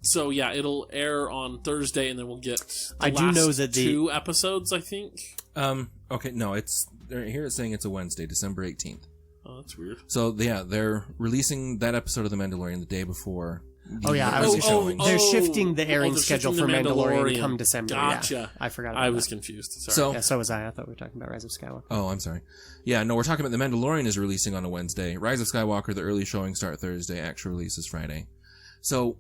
So yeah, it'll air on Thursday, and then we'll get the last 2 episodes, I think. Okay, no, here it's saying it's a Wednesday, December 18th. Oh, that's weird. So yeah, they're releasing that episode of The Mandalorian the day before. They're shifting the airing schedule for Mandalorian come December. Gotcha. Yeah, I forgot about I that. was confused. Sorry. So was I. I thought we were talking about Rise of Skywalker. Oh, I'm sorry. Yeah, no, we're talking about The Mandalorian is releasing on a Wednesday. Rise of Skywalker, the early showings start Thursday, actual release is Friday. So,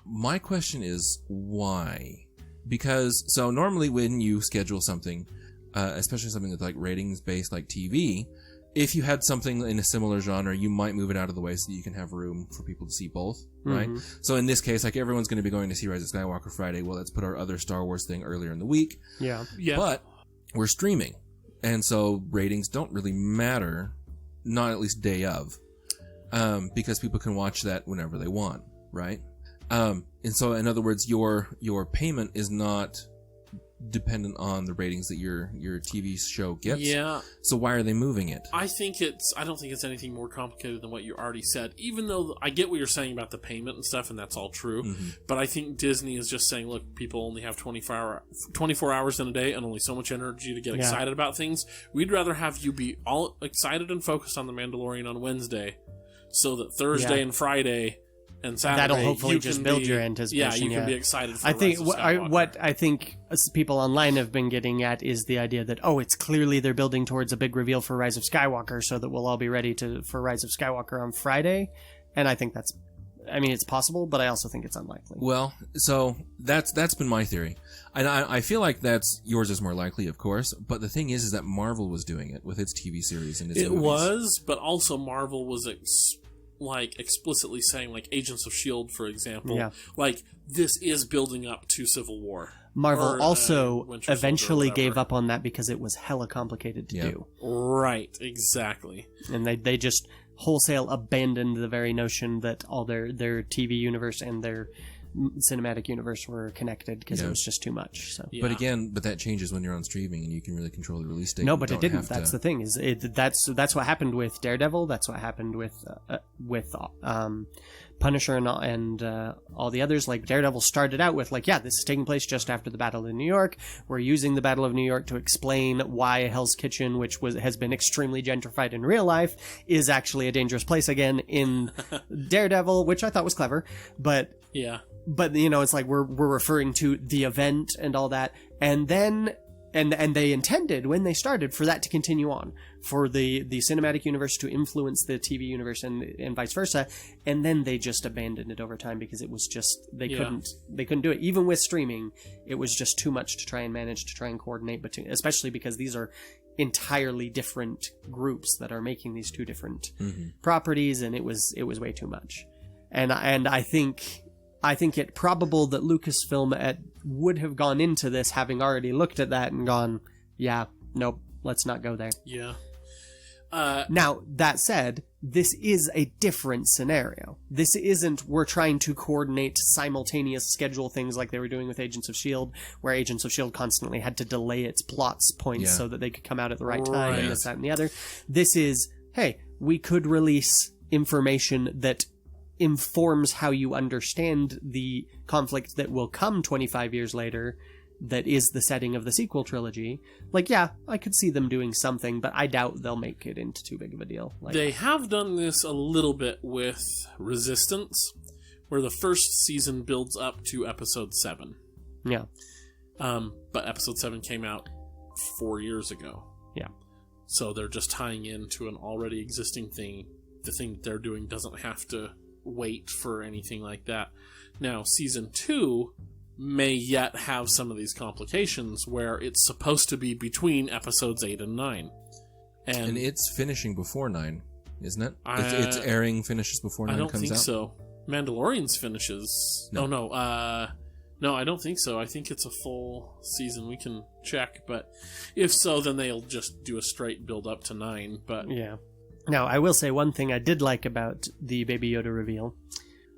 my question is, why? Because, normally when you schedule something, especially something that's ratings-based like TV, if you had something in a similar genre, you might move it out of the way so that you can have room for people to see both, right? Mm-hmm. So in this case, everyone's going to be going to see Rise of Skywalker Friday. Well, let's put our other Star Wars thing earlier in the week. Yeah. But we're streaming. And so ratings don't really matter, not at least day of, because people can watch that whenever they want, right? And so, in other words, your payment is not dependent on the ratings that your TV show gets. Yeah. So why are they moving it? I don't think it's anything more complicated than what you already said, even though I get what you're saying about the payment and stuff, and that's all true. Mm-hmm. But I think Disney is just saying, look, people only have 24 hours in a day and only so much energy to get excited about things. We'd rather have you be all excited and focused on The Mandalorian on Wednesday, so that Thursday and Friday and Saturday, that'll hopefully just build your anticipation. Yeah, you can be excited for I think Rise of Skywalker. what I think people online have been getting at is the idea that, it's clearly they're building towards a big reveal for Rise of Skywalker, so that we'll all be ready for Rise of Skywalker on Friday. And I think it's possible, but I also think it's unlikely. Well, so that's been my theory. And I feel like yours is more likely, of course, but the thing is that Marvel was doing it with its TV series and its movies. It was, but also Marvel was explicitly saying, Agents of S.H.I.E.L.D., for example, this is building up to Civil War. Marvel also eventually gave up on that because it was hella complicated to do. Right, exactly. And they just wholesale abandoned the very notion that all their TV universe and their cinematic universe were connected because it was just too much. So, Yeah. But that changes when you're on streaming and you can really control the release date. no, You but it don't didn't. have That's to- the thing. That's what happened with Daredevil. That's what happened with Punisher and all the others. Like Daredevil started out with like, yeah, this is taking place just after the Battle of New York. We're using the Battle of New York to explain why Hell's Kitchen, which has been extremely gentrified in real life, is actually a dangerous place again in Daredevil, which I thought was clever. But Yeah. it's like we're referring to the event and all that, and then and they intended when they started for that to continue on, for the cinematic universe to influence the TV universe and vice versa, and then they just abandoned it over time because it was just they couldn't do it. Even with streaming, it was just too much to try and manage to try and coordinate between, especially because these are entirely different groups that are making these two different properties, and it was way too much. And I think it probable that Lucasfilm would have gone into this having already looked at that and gone, yeah, nope, let's not go there. Yeah. Now, that said, this is a different scenario. This isn't we're trying to coordinate simultaneous schedule things like they were doing with Agents of S.H.I.E.L.D., where Agents of S.H.I.E.L.D. constantly had to delay its plots points so that they could come out at the right time and this, that, and the other. This is, hey, we could release information that informs how you understand the conflict that will come 25 years later that is the setting of the sequel trilogy. Like, yeah, I could see them doing something, but I doubt they'll make it into too big of a deal. Like, They have done this a little bit with Resistance, where the first season builds up to episode 7. yeah. But episode 7 came out 4 years ago. Yeah. So they're just tying into an already existing thing. The thing that they're doing doesn't have to wait for anything like that. Now, season 2 may yet have some of these complications where it's supposed to be between episodes 8 and 9. And it's finishing before 9, isn't it? It's airing finishes before 9 I comes don't think out? so. Mandalorians finishes... No. Oh, no. No, I don't think so. I think it's a full season. We can check, but if so, then they'll just do a straight build up to 9. But Yeah. Now, I will say one thing I did like about the Baby Yoda reveal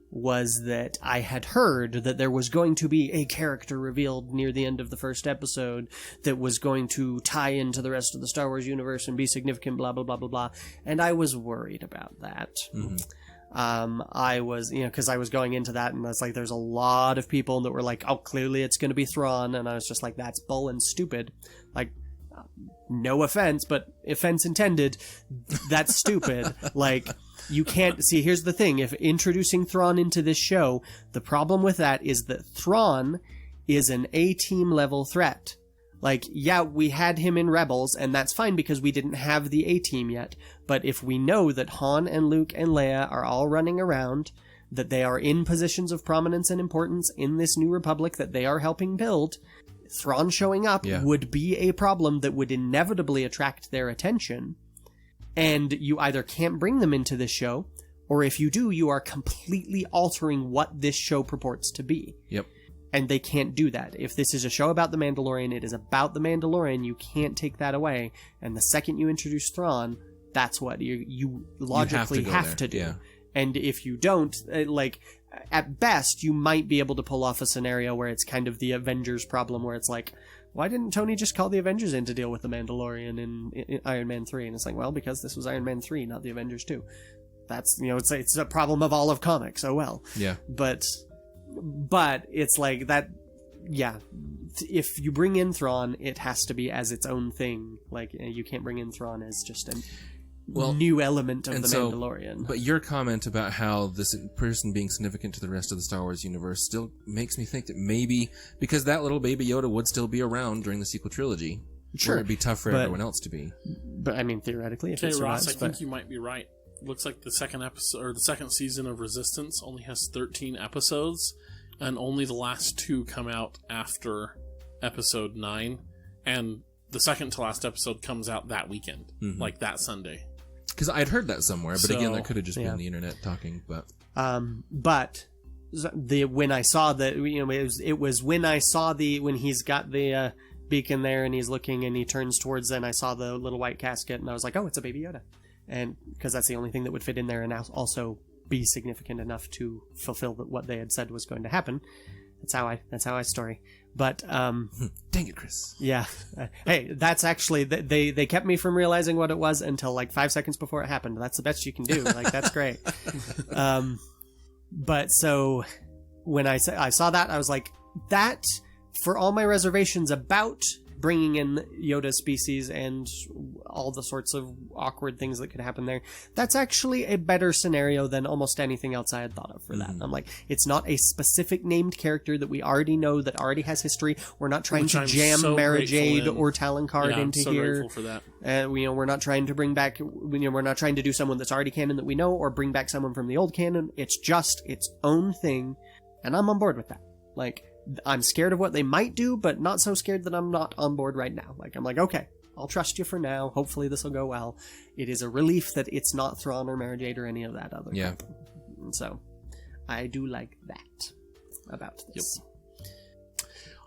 was that I had heard that there was going to be a character revealed near the end of the first episode that was going to tie into the rest of the Star Wars universe and be significant, blah, blah, blah, blah, blah. And I was worried about that. I was, because I was going into that and it's like, there's a lot of people that were like, oh, clearly it's going to be Thrawn. And I was just like, that's bull and stupid. Like, no offense, but offense intended. That's stupid. Like, you can't see. Here's the thing: if introducing Thrawn into this show, the problem with that is that Thrawn is an A-team level threat. Like, yeah, we had him in Rebels, and that's fine because we didn't have the A-team yet. But if we know that Han and Luke and Leia are all running around, that they are in positions of prominence and importance in this new republic that they are helping build, Thrawn showing up would be a problem that would inevitably attract their attention. And you either can't bring them into this show, or if you do, you are completely altering what this show purports to be. Yep. And they can't do that. If this is a show about the Mandalorian, it is about the Mandalorian. You can't take that away. And the second you introduce Thrawn, that's what you logically have to do. Yeah. And if you don't, like, at best, you might be able to pull off a scenario where it's kind of the Avengers problem, where it's like, why didn't Tony just call the Avengers in to deal with the Mandalorian in Iron Man 3? And it's like, well, because this was Iron Man 3, not the Avengers 2. That's, it's a problem of all of comics. Oh, well. Yeah. But it's like that, yeah. If you bring in Thrawn, it has to be as its own thing. Like, you can't bring in Thrawn as just a new element of the Mandalorian. But your comment about how this person being significant to the rest of the Star Wars universe still makes me think that maybe, because that little Baby Yoda would still be around during the sequel trilogy, Sure, where it'd be tough for everyone else to be. But I mean, theoretically, if it Ross, survives, I think you might be right. Looks like the second episode or the second season of Resistance only has 13 episodes, and only the last 2 come out after episode 9, and the second to last episode comes out that weekend, like that Sunday. Because I'd heard that somewhere, but again, that could have just been the internet talking. But when I saw that, it was when I saw when he's got the beacon there and he's looking and he turns towards, and I saw the little white casket and I was like, oh, it's a Baby Yoda, and because that's the only thing that would fit in there, and also be significant enough to fulfill what they had said was going to happen. That's how I story. But Dang it, Chris. yeah, hey, that's actually they kept me from realizing what it was until like 5 seconds before it happened. That's the best you can do. Like, that's great. But so when I saw that, I was like, that, for all my reservations about bringing in Yoda's species and all the sorts of awkward things that could happen there, that's actually a better scenario than almost anything else I had thought of for that. I'm like, it's not a specific named character that we already know, that already has history. We're not trying to jam Mara Jade or Talon Card into so here. Grateful for that. We're not trying to bring back, we're not trying to do someone that's already canon that we know, or bring back someone from the old canon. It's just its own thing, and I'm on board with that. Like, I'm scared of what they might do, but not so scared that I'm not on board right now. Like, I'm like, okay, I'll trust you for now. Hopefully this will go well. It is a relief that it's not Thrawn or Mara Jade or any of that other crap. And so, I do like that about this. Yep.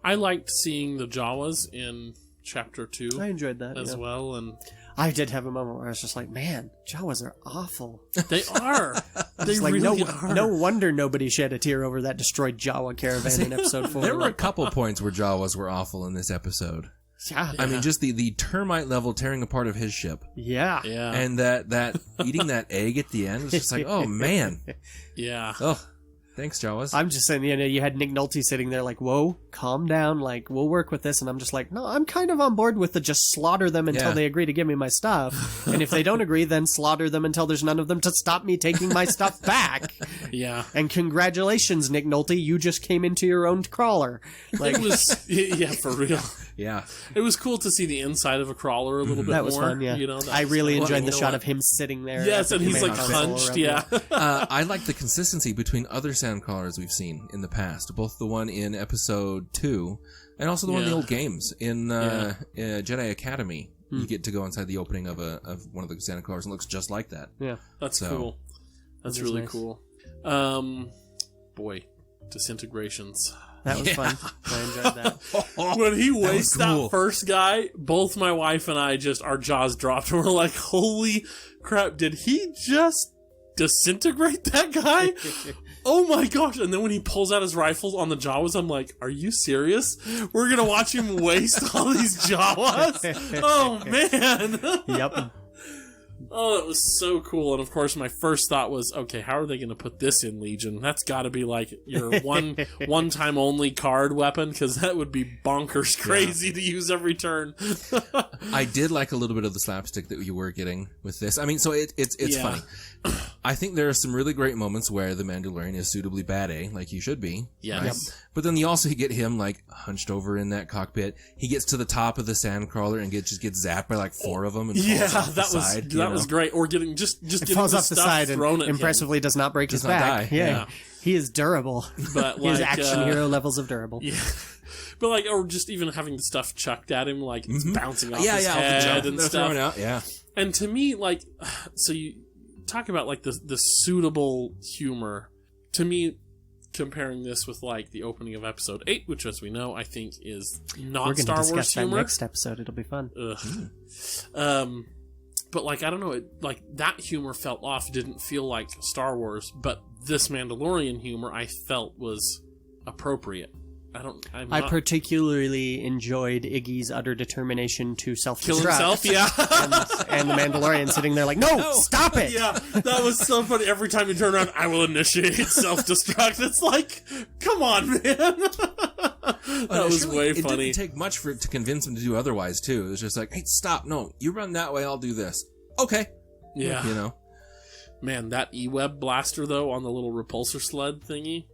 I liked seeing the Jawas in Chapter 2 I enjoyed that as well, and I did have a moment where I was just like, man, Jawas are awful. they are. They Like, really are. no wonder nobody shed a tear over that destroyed Jawa caravan in episode 4. There were a couple points where Jawas were awful in this episode. Yeah. I mean, just the termite level tearing apart of his ship. Yeah. Yeah. And that eating that egg at the end was just like, oh, man. Yeah. Oh, thanks, Jawas. I'm just saying, you had Nick Nolte sitting there like, whoa, calm down, like, we'll work with this. And I'm just like, no, I'm kind of on board with the just slaughter them until they agree to give me my stuff. And if they don't agree, then slaughter them until there's none of them to stop me taking my stuff back. Yeah. And congratulations, Nick Nolte, you just came into your own crawler. Like, It was, yeah, for real. Yeah. It was cool to see the inside of a crawler a little bit that was more. fun, yeah. You know, that I was really fun. enjoyed You the know shot what? of him sitting there. Yes, at and the he's like command console hunched, around yeah. I like the consistency between other sandcrawlers we've seen in the past, both the one in episode 2 and also the one in the old games. In Jedi Academy, you get to go inside the opening of one of the sandcrawlers, and it looks just like that. Yeah. That's So, cool. That's that is really nice. cool. Boy, disintegrations. That was fun. I enjoyed that. When he wastes cool. that first guy, both my wife and I our jaws dropped, and we're like, holy crap, did he just disintegrate that guy? Oh my gosh. And then when he pulls out his rifles on the Jawas, I'm like, are you serious? We're gonna watch him waste all these Jawas? Oh man. Yep. Oh, it was so cool. And of course, my first thought was, okay, how are they going to put this in Legion? That's got to be like your one-time only card weapon, because that would be bonkers crazy to use every turn. I did like a little bit of the slapstick that you were getting with this. I mean, so it's funny. I think there are some really great moments where the Mandalorian is suitably bad, like he should be. Yes. Right? Yep. But then you also get him like hunched over in that cockpit. He gets to the top of the sandcrawler and just gets zapped by like 4 of them. And falls off the side, that was great. Or getting just getting Falls the off the stuff side and thrown at him. impressively does not break his Does not back. die. Yeah. He is durable. But He has like, action hero levels of durable. Yeah. But like, or just even having the stuff chucked at him, like it's bouncing off his all the head jump and they're stuff. throwing out. Yeah. And to me, like, so you talk about like the suitable humor. To me, comparing this with like the opening of Episode 8, which, as we know, I think is not We're going to Star discuss Wars that humor. next episode. It'll be fun. Ugh. But like, I don't know, like that humor felt off. Didn't feel like Star Wars. But this Mandalorian humor, I felt was appropriate. I particularly enjoyed Iggy's utter determination to self-destruct. Kill himself, yeah. and the Mandalorian sitting there like, no, stop it! Yeah, that was so funny. Every time you turn around, I will initiate self-destruct. It's like, come on, man. That was way It funny. didn't take much for it to convince him to do otherwise, too. It was just like, hey, stop. No, you run that way, I'll do this. Okay. Yeah. You know? Man, that E-Web blaster, though, on the little repulsor sled thingy,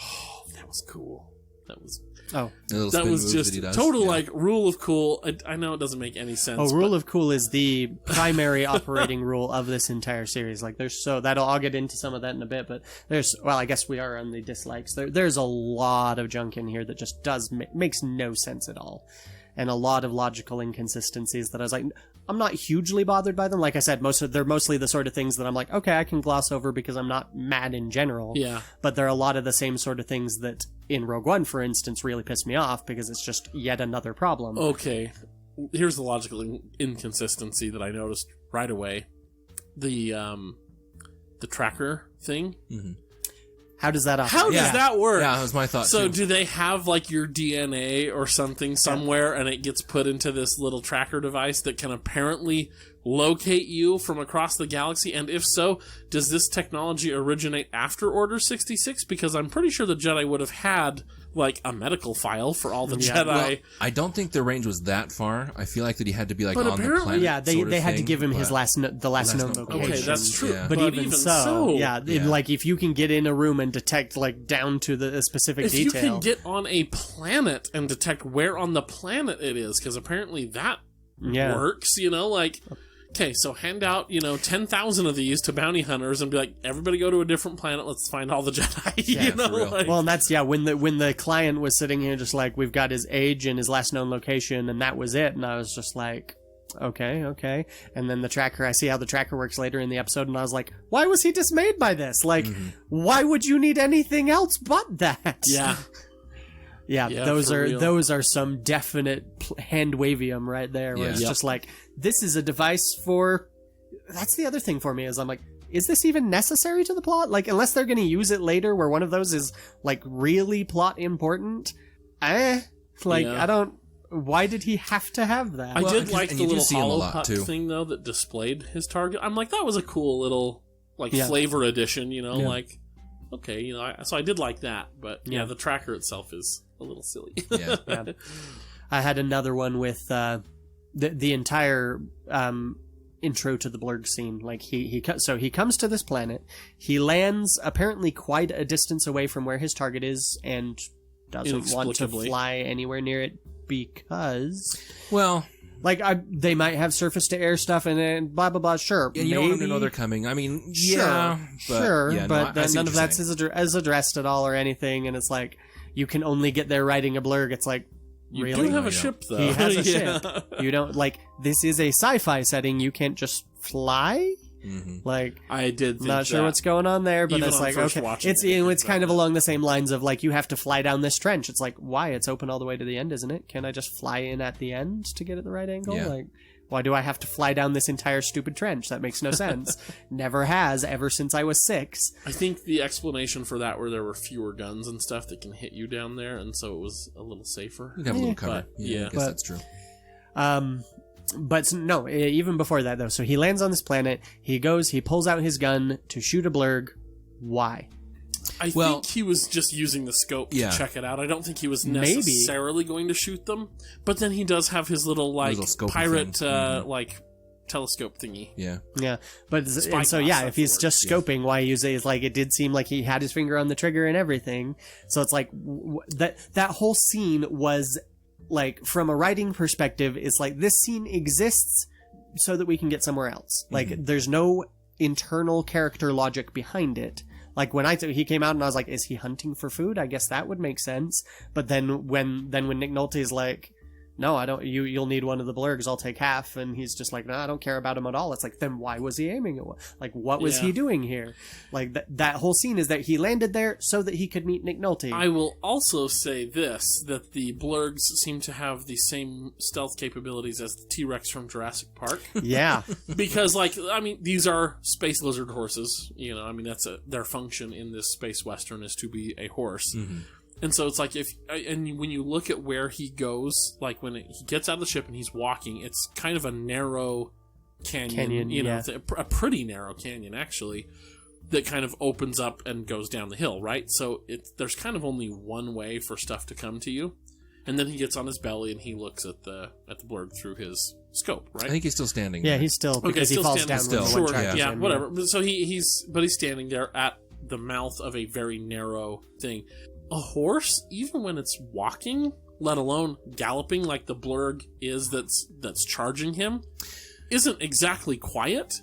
oh, that was cool. That was Oh. The little that spin was moves just that he does. total, Yeah. like, rule of cool. I know it doesn't make any sense. Oh, rule but of cool is the primary operating rule of this entire series. Like, I'll get into some of that in a bit, but I guess we are on the dislikes. There's a lot of junk in here that just makes no sense at all. And a lot of logical inconsistencies that I was like, I'm not hugely bothered by them. Like I said, they're mostly the sort of things that I'm like, okay, I can gloss over because I'm not mad in general. Yeah. But there are a lot of the same sort of things that in Rogue One, for instance, really piss me off because it's just yet another problem. Okay, here's the logical inconsistency that I noticed right away. The tracker thing. Mm-hmm. How does that operate? How does that work? Yeah, that was my thought, So too. do they have, like, your DNA or something somewhere, and it gets put into this little tracker device that can apparently locate you from across the galaxy? And if so, does this technology originate after Order 66? Because I'm pretty sure the Jedi would have had, like, a medical file for all the Jedi. Well, I don't think the range was that far. I feel like that he had to be, like, But on the apparently- planet. Yeah, sort of they had to thing, give him his but- last known location. Okay, that's true. Yeah. But even so, Yeah. like if you can get in a room and detect like down to the specific If detail, you can get on a planet and detect where on the planet it is, because apparently that works, like... Okay, so hand out, 10,000 of these to bounty hunters and be like, everybody go to a different planet, let's find all the Jedi, Yeah, for real. well, and that's when the client was sitting here just like, we've got his age and his last known location, and that was it, and I was just like, okay, and then the tracker, I see how the tracker works later in the episode, and I was like, why was he dismayed by this? Like, why would you need anything else but that? Yeah. Yeah, Yeah, those for are real. those are some definite hand wavium right there. Where it's Yeah. just like, this is a device for. That's the other thing for me is I'm like, is this even necessary to the plot? Like, unless they're going to use it later, where one of those is like really plot important. I don't. Why did he have to have that? I Well, did and like you the do little see 'em a hollow lot, puck too. thing, though, that displayed his target. I'm like, that was a cool little, flavor addition, like, okay, so I did like that. But, yeah, the tracker itself is a little silly. Yeah. Yeah. I had another one with the entire intro to the Blurg scene. Like he comes to this planet, he lands apparently quite a distance away from where his target is, and doesn't want to Inexplicably. fly anywhere near it because, Well, like, they might have surface to air stuff and then blah blah blah. Sure, and you don't want them to maybe. know they're coming. I mean, Sure, yeah, sure, yeah, no, but I see none what of you're that's saying. is addressed at all or anything, and it's like you can only get there riding a Blurg. It's like, You really? do have No, a you ship, though. He has a Yeah. ship. You don't, like, this is a sci-fi setting. You can't just fly? Mhm. Like, I did think not sure that. what's going on there, but Even it's on like, first okay. watching It's it, I think it's kind that- of along the same lines of, like, you have to fly down this trench. It's like, why? It's open all the way to the end, isn't it? Can I just fly in at the end to get at the right angle? Yeah. Like, why do I have to fly down this entire stupid trench? That makes no sense. Never has, ever since I was 6. I think the explanation for that where there were fewer guns and stuff that can hit you down there, and so it was a little safer. You can have a little cover. But, Yeah, yeah. I guess But- that's true. But no, even before that though. So he lands on this planet. He pulls out his gun to shoot a Blurg. Why? I think he was just using the scope Yeah. to check it out. I don't think he was Maybe. necessarily going to shoot them. But then he does have his little, like, Little scopey pirate, thing. Mhm. like, telescope thingy. Yeah. Yeah, but and so glass, yeah, I if he's thought. just scoping, why use it? Is like it did seem like he had his finger on the trigger and everything. So it's like that whole scene was like, from a writing perspective, it's like this scene exists so that we can get somewhere else. Like there's no internal character logic behind it. Like when he came out and I was like, is he hunting for food? I guess that would make sense. But then when Nick Nolte's like, no, I don't. You'll need one of the Blurgs. I'll take half. And he's just like, no, I don't care about him at all. It's like, then why was he aiming at? Like, what was Yeah. he doing here? Like that whole scene is that he landed there so that he could meet Nick Nolte. I will also say this, that the Blurgs seem to have the same stealth capabilities as the T-Rex from Jurassic Park. Yeah, Because, like, I mean, these are space lizard horses. I mean, that's their function in this space western is to be a horse. And so it's like, when you look at where he goes, like when he gets out of the ship and he's walking, it's kind of a narrow canyon, yeah. a pretty narrow canyon, actually, that kind of opens up and goes down the hill, right? So there's kind of only one way for stuff to come to you. And then he gets on his belly and he looks at the Blurg through his scope, right? I think he's still standing. yeah, there. he's still, because he still falls standing down when still. the one Sure, charges yeah, him, whatever. So he's standing there at the mouth of a very narrow thing. A horse, even when it's walking, let alone galloping like the Blurg is that's charging him, isn't exactly quiet.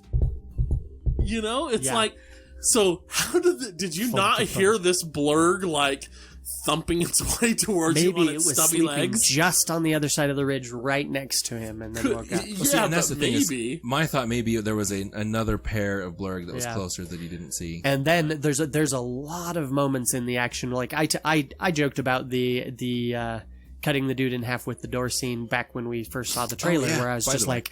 It's Yeah. like, so how did you not hear this Blurg like thumping its way towards you Maybe on it its was stubby sleeping legs? just on the other side of the ridge, right next to him, and then woke up. Yeah, Well, see, and that's but the thing maybe. is, my thought maybe there was another pair of Blurg that was Yeah. closer that he didn't see. And then there's a lot of moments in the action. Like I joked about the cutting the dude in half with the door scene back when we first saw the trailer, yeah, where I was by just the way. like,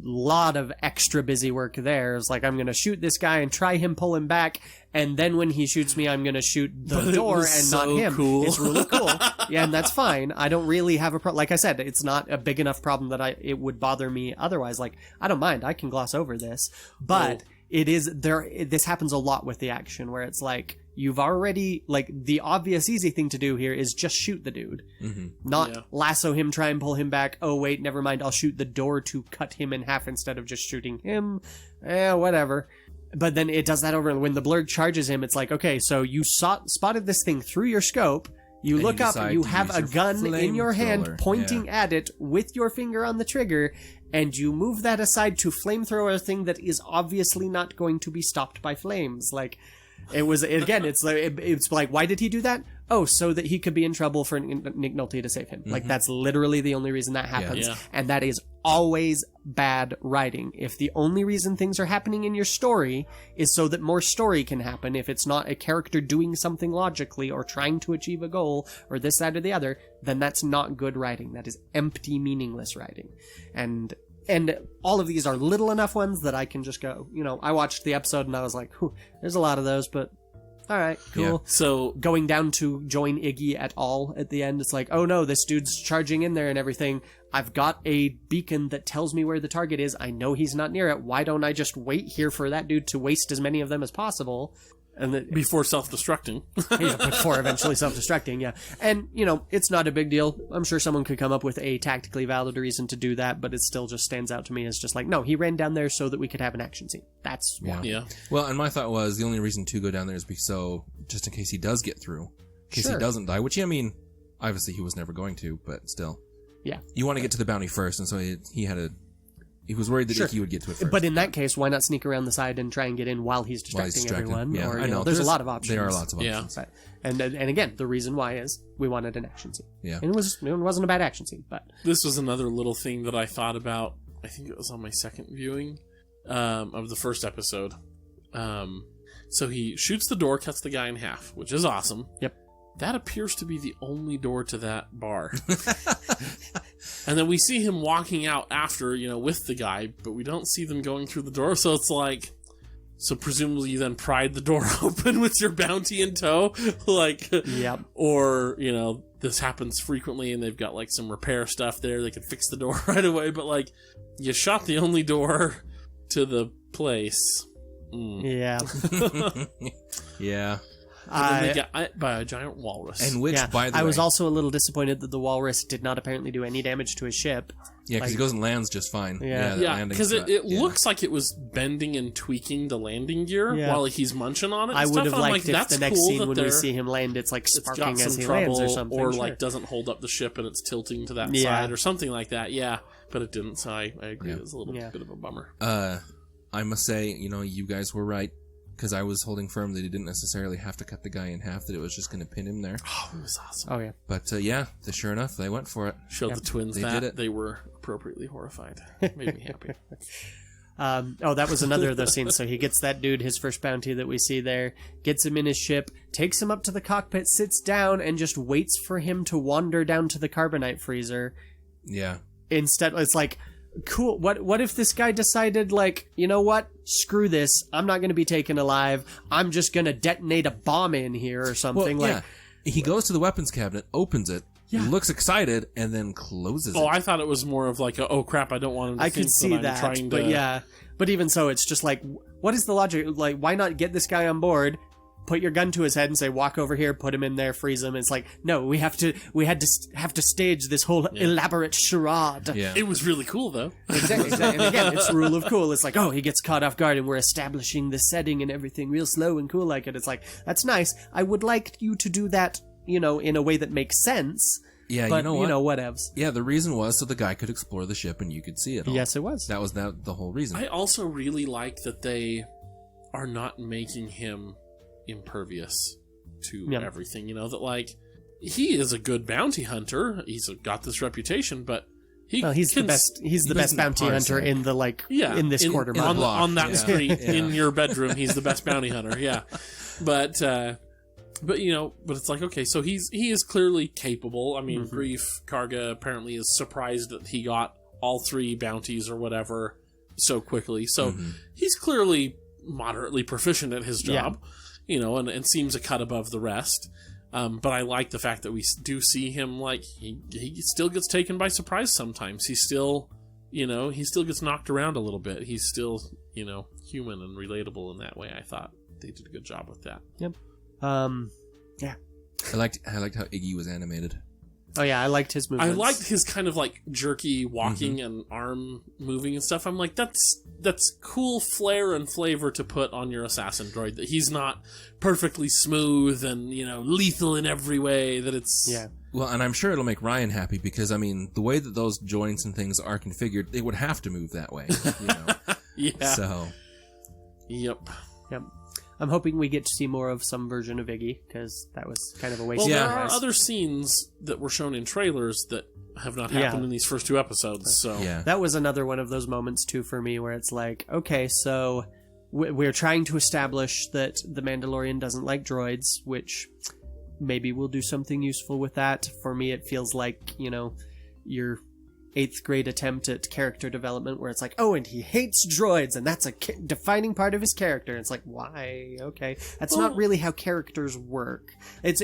lot of extra busy work there. It's like, I'm going to shoot this guy and try him, pull him back, and then when he shoots me, I'm going to shoot the door and not him. Cool. It's really cool. Yeah, and that's fine. I don't really have a problem. Like I said, it's not a big enough problem that it would bother me otherwise. Like, I don't mind. I can gloss over this. But it is there. This happens a lot with the action where it's like, you've already, like, the obvious easy thing to do here is just shoot the dude. Not lasso him, try and pull him back. Oh, wait, never mind. I'll shoot the door to cut him in half instead of just shooting him. Whatever. But then it does that over, and when the blurg charges him, it's like, okay, so you spotted this thing through your scope, you and look you up, you have a gun in your hand pointing at it with your finger on the trigger, and you move that aside to flamethrower a thing that is obviously not going to be stopped by flames. Like, it was, again, it's like, why did he do that? Oh, so that he could be in trouble for Nick Nolte to save him. Like, that's literally the only reason that happens. Yeah. And that is always bad writing. If the only reason things are happening in your story is so that more story can happen, if it's not a character doing something logically or trying to achieve a goal or this, that, or the other, then that's not good writing. That is empty, meaningless writing. And all of these are little enough ones that I can just go, I watched the episode and I was like, there's a lot of those, but all right, cool. Yeah. So going down to join Iggy at all at the end, it's like, oh no, this dude's charging in there and everything. I've got a beacon that tells me where the target is. I know he's not near it. Why don't I just wait here for that dude to waste as many of them as possible? And before self-destructing. Before eventually self-destructing, yeah. And, it's not a big deal. I'm sure someone could come up with a tactically valid reason to do that, but it still just stands out to me as just like, no, he ran down there so that we could have an action scene. That's why. Yeah. Well, and my thought was the only reason to go down there is just in case he does get through, in case he doesn't die, which, I mean, obviously he was never going to, but still. Yeah. You want to get to the bounty first, and so he was worried that he would get to it first. But in that case, why not sneak around the side and try and get in while he's distracting everyone? Yeah, or, I know. There's a lot of options. There are lots of options. But, and again, the reason why is we wanted an action scene. Yeah. And it wasn't a bad action scene, but... This was another little thing that I thought about. I think it was on my second viewing of the first episode. So he shoots the door, cuts the guy in half, which is awesome. Yep. That appears to be the only door to that bar. And then we see him walking out after, with the guy, but we don't see them going through the door. So it's like, so presumably you then pried the door open with your bounty in tow. Yep. Or, this happens frequently and they've got like some repair stuff there. They could fix the door right away. But you shot the only door to the place. Yeah. Yeah. And then they get ate by a giant walrus. And which, by the way... I was also a little disappointed that the walrus did not apparently do any damage to his ship. Yeah, because he goes and lands just fine. Yeah, because it looks like it was bending and tweaking the landing gear while he's munching on it. I would have liked if that's the next cool scene when we see him land, it's like sparking as he lands or something. Or doesn't hold up the ship and it's tilting to that side or something like that. Yeah, but it didn't, so I agree. It was a little bit of a bummer. I must say, you guys were right. Because I was holding firm that he didn't necessarily have to cut the guy in half, that it was just going to pin him there. Oh, it was awesome. Oh, yeah. But, sure enough, they went for it. Showed the twins they that. did it. They were appropriately horrified. Made me happy. That was another of those scenes. So he gets that dude, his first bounty that we see there, gets him in his ship, takes him up to the cockpit, sits down, and just waits for him to wander down to the carbonite freezer. Yeah. Instead, it's like... Cool. What if this guy decided, you know what? Screw this. I'm not going to be taken alive. I'm just going to detonate a bomb in here or something. Well, he goes to the weapons cabinet, opens it, looks excited, and then closes it. Oh, I thought it was more of oh crap, I don't want him to I think could see that, but yeah. But even so, it's just what is the logic? Why not get this guy on board? Put your gun to his head and say, walk over here, put him in there, freeze him. It's like, no, we have to stage this whole elaborate charade. Yeah. It was really cool, though. Exactly. And again, it's rule of cool. It's like, oh, he gets caught off guard and we're establishing the setting and everything real slow and cool like it. It's like, that's nice. I would like you to do that, in a way that makes sense. Yeah, but, you know what? Whatevs. Yeah, the reason was so the guy could explore the ship and you could see it all. Yes, it was. That was the whole reason. I also really like that they are not making him impervious to everything, that he is a good bounty hunter. He's got this reputation, but he's the best bounty hunter in the in this quarter mile. On that street in your bedroom. He's the best bounty hunter. Yeah, but it's like, okay, so he is clearly capable. I mean, Grief Karga apparently is surprised that he got all 3 bounties or whatever so quickly. So he's clearly moderately proficient at his job, and seems a cut above the rest. But I like the fact that we do see him, like, he still gets taken by surprise sometimes. He still, he still gets knocked around a little bit. He's still, human and relatable in that way. I thought they did a good job with that. Yep. Yeah. I liked how Iggy was animated. Oh yeah, I liked his movements. I liked his kind of like jerky walking and arm moving and stuff. I'm like, that's cool flair and flavor to put on your assassin droid. That he's not perfectly smooth and lethal in every way. That it's Well, and I'm sure it'll make Ryan happy because I mean the way that those joints and things are configured, they would have to move that way. Yeah. So. Yep. I'm hoping we get to see more of some version of Iggy, because that was kind of a waste. Well, of there time. are other scenes that were shown in trailers that have not happened in these first 2 episodes. So that was another one of those moments too for me, where it's like, okay, so we're trying to establish that the Mandalorian doesn't like droids, which maybe we'll do something useful with that. For me, it feels like your 8th grade attempt at character development where it's like, oh, and he hates droids and that's a defining part of his character. And it's like, why? Okay. That's not really how characters work. It's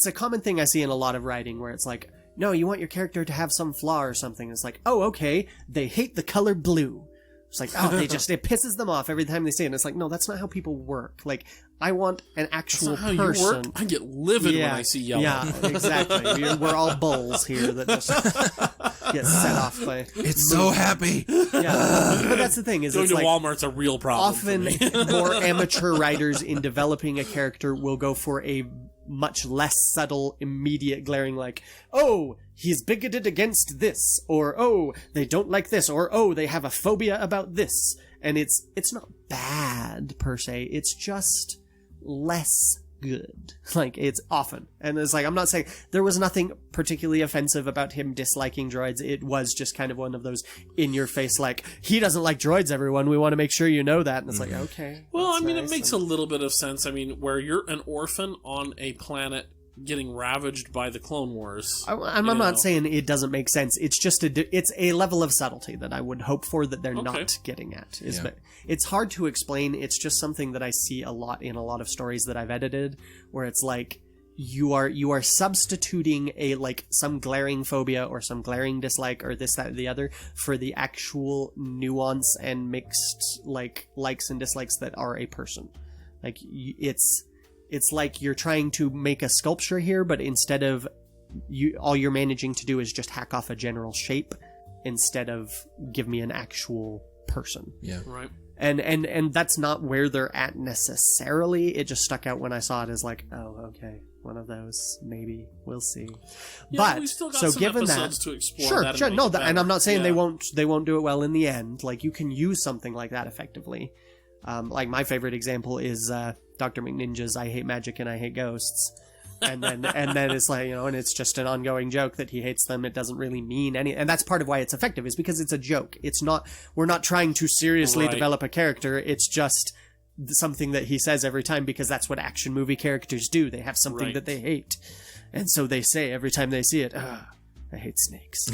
a common thing I see in a lot of writing where it's like, no, you want your character to have some flaw or something. It's like, oh, okay, they hate the color blue. It's like, oh, it pisses them off every time they see it. And it's like, no, that's not how people work. Like, I want an actual that's not person. How you work? I get livid when I see yellow. Yeah, exactly. We're all bulls here that just get set off by. It's so happy. Yeah, but that's the thing is, going it's to like, Walmart's a real problem. Often, more amateur writers in developing a character will go for a much less subtle, immediate, glaring, like, oh, he's bigoted against this, or oh, they don't like this, or oh, they have a phobia about this. And it's not bad per se. It's just less good. Like, it's often. And it's like, I'm not saying there was nothing particularly offensive about him disliking droids. It was just kind of one of those in your face, like, he doesn't like droids, everyone. We want to make sure you know that. And it's like, okay. Well, I mean, nice. It makes a little bit of sense. I mean, where you're an orphan on a planet getting ravaged by the Clone Wars. I'm not saying it doesn't make sense. It's just it's a level of subtlety that I would hope for that they're not getting at. It's hard to explain. It's just something that I see a lot in a lot of stories that I've edited, where it's like you are substituting some glaring phobia or some glaring dislike or this, that, or the other for the actual nuance and mixed likes and dislikes that are a person. Like, it's like you're trying to make a sculpture here, but instead of all you're managing to do is just hack off a general shape instead of give me an actual person. Yeah. Right. And that's not where they're at necessarily. It just stuck out when I saw it as like, oh, okay, one of those, maybe we'll see. Yeah, but we've still got so some given episodes that, to explore that sure, and no, make it and I'm not saying better. they won't do it well in the end. Like, you can use something like that effectively. Like, my favorite example is Dr. McNinja's I hate magic and I hate ghosts. And then it's like, and it's just an ongoing joke that he hates them. It doesn't really mean any, and that's part of why it's effective, is because it's a joke. We're not trying to seriously develop a character. It's just something that he says every time, because that's what action movie characters do. They have something that they hate. And so they say every time they see it, I hate snakes.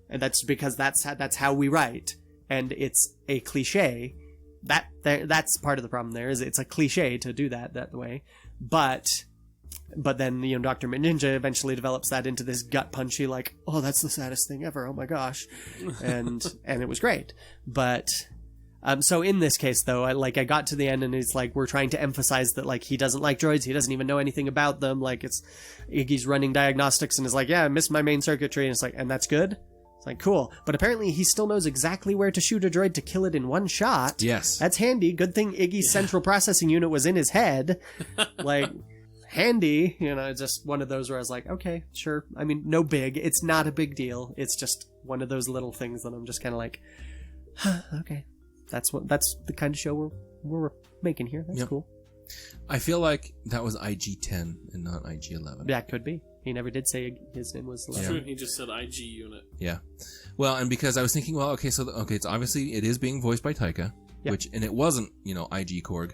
And that's because that's how we write. And it's a cliche. That's part of the problem there, is it's a cliche to do that way. But then, Dr. Ninja eventually develops that into this gut punchy, like, oh, that's the saddest thing ever. Oh my gosh. And it was great. But, so in this case though, I got to the end and it's like, we're trying to emphasize that, like, he doesn't like droids. He doesn't even know anything about them. Like, it's Iggy's running diagnostics and is like, yeah, I missed my main circuitry. And it's like, and that's good. It's like, cool. But apparently he still knows exactly where to shoot a droid to kill it in one shot. Yes. That's handy. Good thing Iggy's central processing unit was in his head. Like, handy, just one of those where I was like, okay, sure. I mean, no big. It's not a big deal. It's just one of those little things that I'm just kind of like, huh, okay. That's the kind of show we're making here. That's cool. I feel like that was IG-10 and not IG-11. Yeah, it could be. He never did say his name was 11. True, he just said IG unit. Yeah. Well, and because I was thinking, well, okay, it's obviously it is being voiced by Taika, and it wasn't, IG Korg,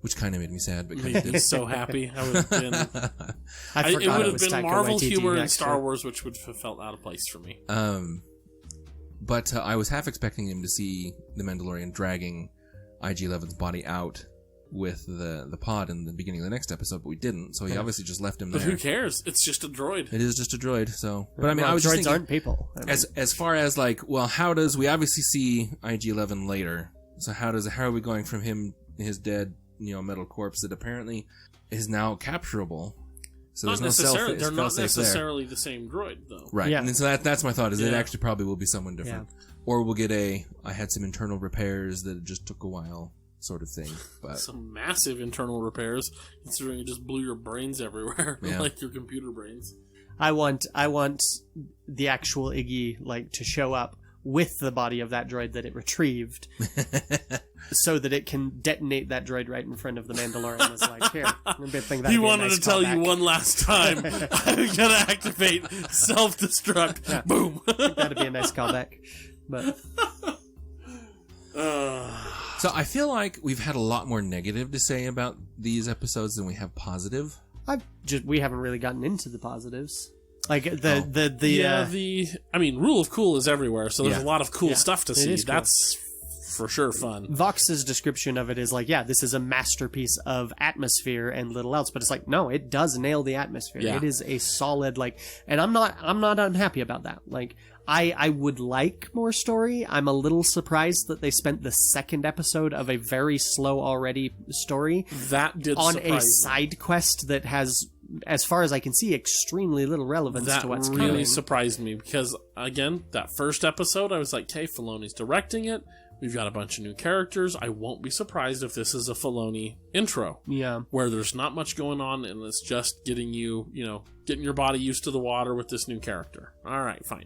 which kind of made me sad, but kind Made of me did. so happy. I would have been. I It forgot would have was been Taika Marvel Waititi, humor in actually. Star Wars, which would have felt out of place for me. But I was half expecting him to see the Mandalorian dragging IG-11's body out with the pod in the beginning of the next episode, but we didn't. So he obviously just left him But there. who cares? It's just a droid. It is just a droid. So, but I mean, Well, I was just droids thinking, aren't people. I mean, as far as like, well, how does we obviously see IG-11 later? So how are we going from him, his dead, metal corpse that apparently is now capturable? So Not there's no necessarily. They're not fail-safe there. necessarily the same droid, though. Right. Yeah. And so that's my thought, is it Yeah. actually probably will be someone different. Or we'll get I had some internal repairs that just took a while sort of thing. But Some massive internal repairs, considering it just blew your brains everywhere, Yeah. like your computer brains. I want the actual Iggy to show up with the body of that droid that it retrieved, so that it can detonate that droid right in front of the Mandalorian. It's like, here, He wanted to tell you one last time, I'm gonna activate self-destruct. Yeah. Boom. That'd be a nice callback. But so I feel like we've had a lot more negative to say about these episodes than we have positive. we haven't really gotten into the positives. Like Rule of Cool is everywhere, so there's Yeah. a lot of cool stuff to It see. is cool. That's for sure fun. Vox's description of it is this is a masterpiece of atmosphere and little else. But it's like, no, it does nail the atmosphere. Yeah. It is a solid and I'm not unhappy about that. I would like more story. I'm a little surprised that they spent the second episode of a very slow already story That did on surprise a me. side quest that has, as far as I can see, extremely little relevance That to what's really coming. surprised me because, again, that first episode, I was like, okay, Filoni's directing it. We've got a bunch of new characters. I won't be surprised if this is a Filoni intro. Yeah. Where there's not much going on and it's just getting getting your body used to the water with this new character. All right, fine.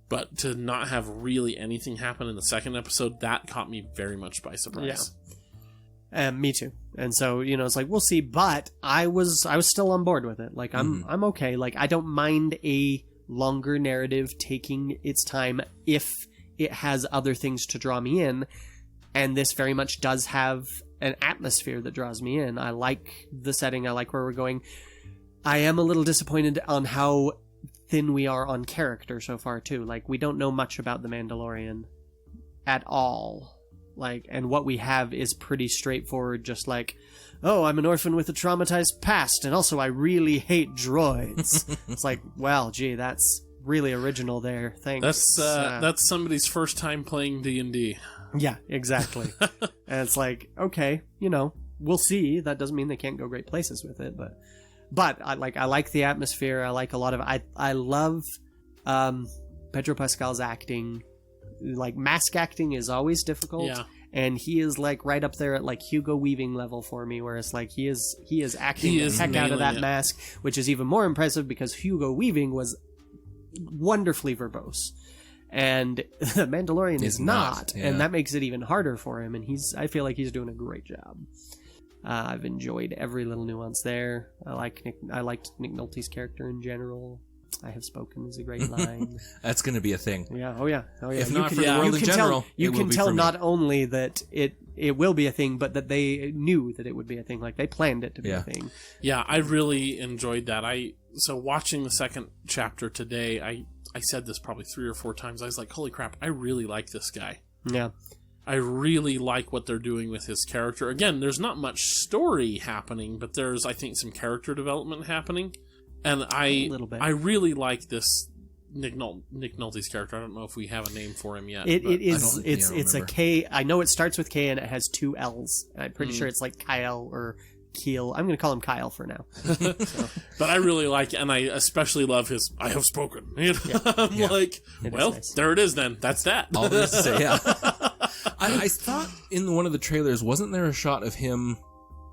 But to not have really anything happen in the second episode, that caught me very much by surprise. Me too. And so, it's like, we'll see, but I was still on board with it. I'm okay. I don't mind a longer narrative taking its time if it has other things to draw me in, and this very much does have an atmosphere that draws me in. I like the setting. I like where we're going. I am a little disappointed on how thin we are on character so far too. We don't know much about the Mandalorian at all. And what we have is pretty straightforward, just oh, I'm an orphan with a traumatized past, and also I really hate droids. It's well, gee, that's really original there. Thanks. That's somebody's first time playing D&D. Yeah, exactly. And it's okay, we'll see. That doesn't mean they can't go great places with it, but I like the atmosphere. I like a lot of I love Pedro Pascal's acting. Mask acting is always difficult. Yeah. And he is right up there at Hugo Weaving level for me, where it's he is acting the heck out of that mask, which is even more impressive because Hugo Weaving was wonderfully verbose. And the Mandalorian is not, yeah. and that makes it even harder for him. And I feel like he's doing a great job. I've enjoyed every little nuance there. I liked Nick Nolte's character in general. I have spoken is a great line. That's going to be a thing. Yeah. Oh yeah. If not for the world in general, you it can will be tell for me. not only that it will be a thing, but that they knew that it would be a thing. They planned it to be a thing. Yeah, I really enjoyed that. So watching the second chapter today, I said this probably 3 or 4 times. I was like, holy crap, I really like this guy. Yeah. I really like what they're doing with his character. Again, there's not much story happening, but there's, I think, some character development happening. And A little bit. I really like this Nick Nolte's character. I don't know if we have a name for him yet. It but- is. I don't It's a remember. K. I know it starts with K and it has 2 L's. I'm pretty sure it's Kyle or Keel. I'm going to call him Kyle for now. But I really like it, and I especially love his "I have spoken." I'm like, It is well, nice. there it is then. That's that. All there is to say, yeah. I thought in one of the trailers, wasn't there a shot of him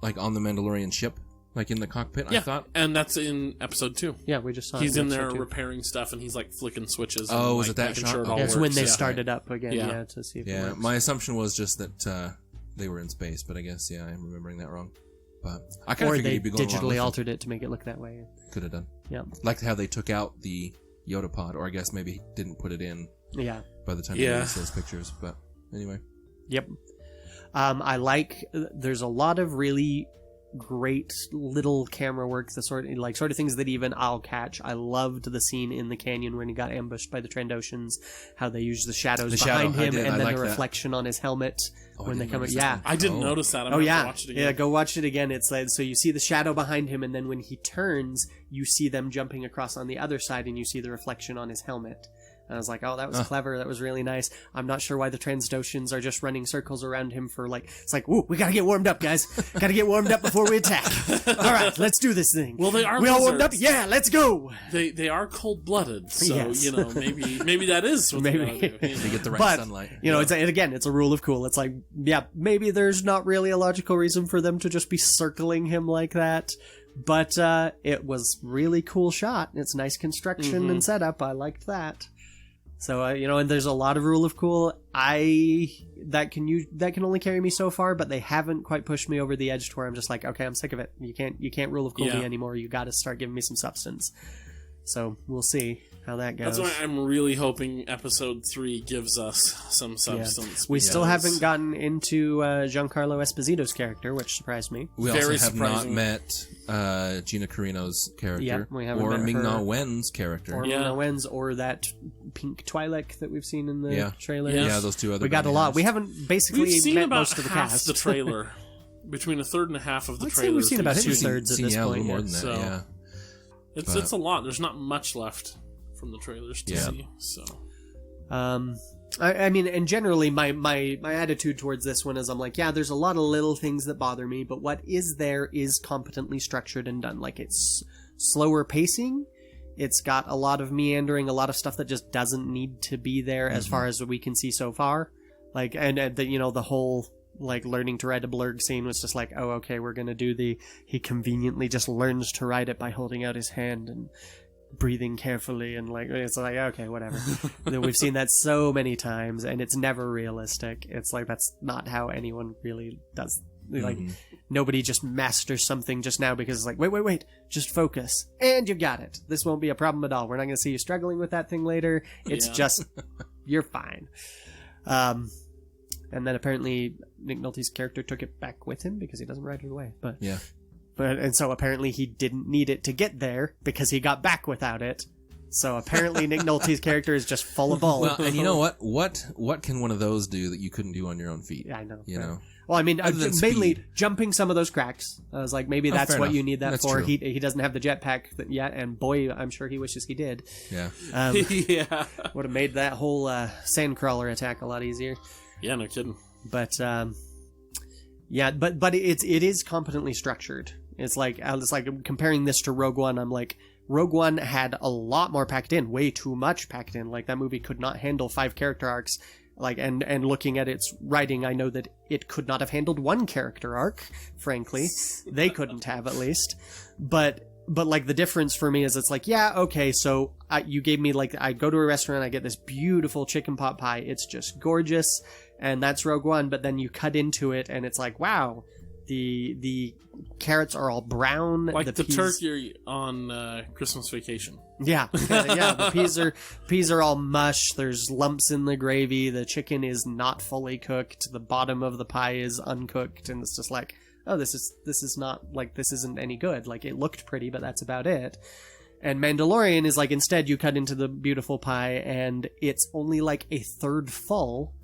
on the Mandalorian ship? In the cockpit, Yeah, I thought? and that's in episode 2. Yeah, we just saw He's it in episode there 2. repairing stuff, and he's flicking switches. Oh, and, was it that making shot? Sure it all That's works. when they Yeah. started up again, Yeah. to see if it Yeah, works. my assumption was just that they were in space, but I guess, I'm remembering that wrong. But I kind of Or figured they he'd be going along with digitally it. altered it to make it look that way. Could have done. Yeah. Like how they took out the Yoda pod, or I guess maybe he didn't put it in Yeah. by the time Yeah. he released those pictures. But anyway. Yep. I like, there's a lot of really great little camera work, the sort of things that even I'll catch. I loved the scene in the canyon when he got ambushed by the Trandoshans, how they use the shadows behind him and then the reflection on his helmet when they come up. Yeah, I didn't notice that. I'm gonna have to watch it again. Yeah, go watch it again. It's like, so you see the shadow behind him, and then when he turns, you see them jumping across on the other side, and you see the reflection on his helmet. And I was like, oh, that was clever. That was really nice. I'm not sure why the Transdoshans are just running circles around him for it's like, ooh, we gotta get warmed up, guys. Gotta get warmed up before we attack. All right, let's do this thing. Well, they are. We all warmed up? Yeah, let's go. They are cold-blooded, so, Yes. maybe that is what Maybe. they gotta do. They get the right sunlight. It's a rule of cool. It's like, yeah, maybe there's not really a logical reason for them to just be circling him like that. But it was really cool shot. It's nice construction and setup. I liked that. So, and there's a lot of rule of cool. That can only carry me so far, but they haven't quite pushed me over the edge to where I'm just like, okay, I'm sick of it. You can't rule of cool me anymore. You got to start giving me some substance. So we'll see how that goes. That's why I'm really hoping episode 3 gives us some substance. We still haven't gotten into Giancarlo Esposito's character, which surprised me. We also have not met Gina Carino's character, we haven't or met Ming-Na her. Wen's character. Or Ming-Na Wen's, or that pink Twi'lek that we've seen in the trailer. Yeah, those two other. We got a lot. We haven't basically We've seen met about most of the half cast. the trailer. Between a third and a half of the I'd say trailers. we've seen about seen. 2/3 at this a point. little more than that. So- Yeah. It's a lot. There's not much left from the trailers to see. So, I mean, and generally, my attitude towards this one is I'm like, yeah, there's a lot of little things that bother me, but what is there is competently structured and done. Like, it's slower pacing. It's got a lot of meandering, a lot of stuff that just doesn't need to be there as far as we can see so far. Like, and the whole learning to ride a blurg scene was just like, oh, okay, we're gonna do he conveniently just learns to ride it by holding out his hand and breathing carefully, and it's like, okay, whatever. We've seen that so many times, and it's never realistic. It's like, that's not how anyone really does. Nobody just masters something just now because it's like, wait, just focus, and you got it. This won't be a problem at all. We're not gonna see you struggling with that thing later. It's just, you're fine. And then apparently Nick Nolte's character took it back with him because he doesn't ride it away. And so apparently he didn't need it to get there because he got back without it. So apparently Nick Nolte's character is just full of balls. Well, and you know what? What can one of those do that you couldn't do on your own feet? Yeah, I know. You know. Well, I mean, mainly speed. Jumping some of those cracks. I was like, maybe that's fair what enough. you need that That's for. true. He doesn't have the jetpack yet, and boy, I'm sure he wishes he did. Yeah. yeah. Would have made that whole sandcrawler attack a lot easier. Yeah, no kidding. But but it is competently structured. It's like comparing this to Rogue One. I'm like, Rogue One had a lot more packed in, way too much packed in. Like, that movie could not handle 5 character arcs. Like, and looking at its writing, I know that it could not have handled 1 character arc. Frankly, they couldn't have, at least. But like, the difference for me is it's like, yeah, okay, so you gave me, I go to a restaurant, I get this beautiful chicken pot pie. It's just gorgeous, and that's Rogue One. But then you cut into it, and it's like, wow, the carrots are all brown. Like the peas, turkey on Christmas Vacation. Yeah. The peas are all mush. There's lumps in the gravy. The chicken is not fully cooked. The bottom of the pie is uncooked, and it's just like, oh, this is not, this isn't any good. Like, it looked pretty, but that's about it. And Mandalorian is like, instead you cut into the beautiful pie, and it's only a third full,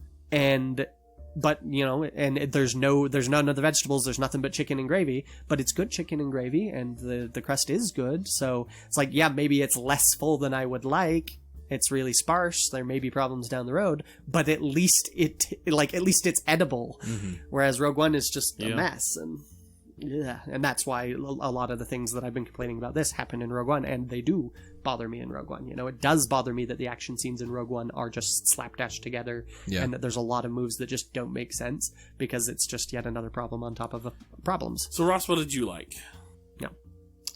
but there's none of the vegetables. There's nothing but chicken and gravy, but it's good chicken and gravy, and the crust is good. So it's like, yeah, maybe it's less full than I would like. It's really sparse. There may be problems down the road, but at least it's edible. Mm-hmm. Whereas Rogue One is just a mess, and that's why a lot of the things that I've been complaining about this happen in Rogue One, and they do bother me in Rogue One. It does bother me that the action scenes in Rogue One are just slapdash together, and that there's a lot of moves that just don't make sense because it's just yet another problem on top of problems. So, Ross, what did you like? No.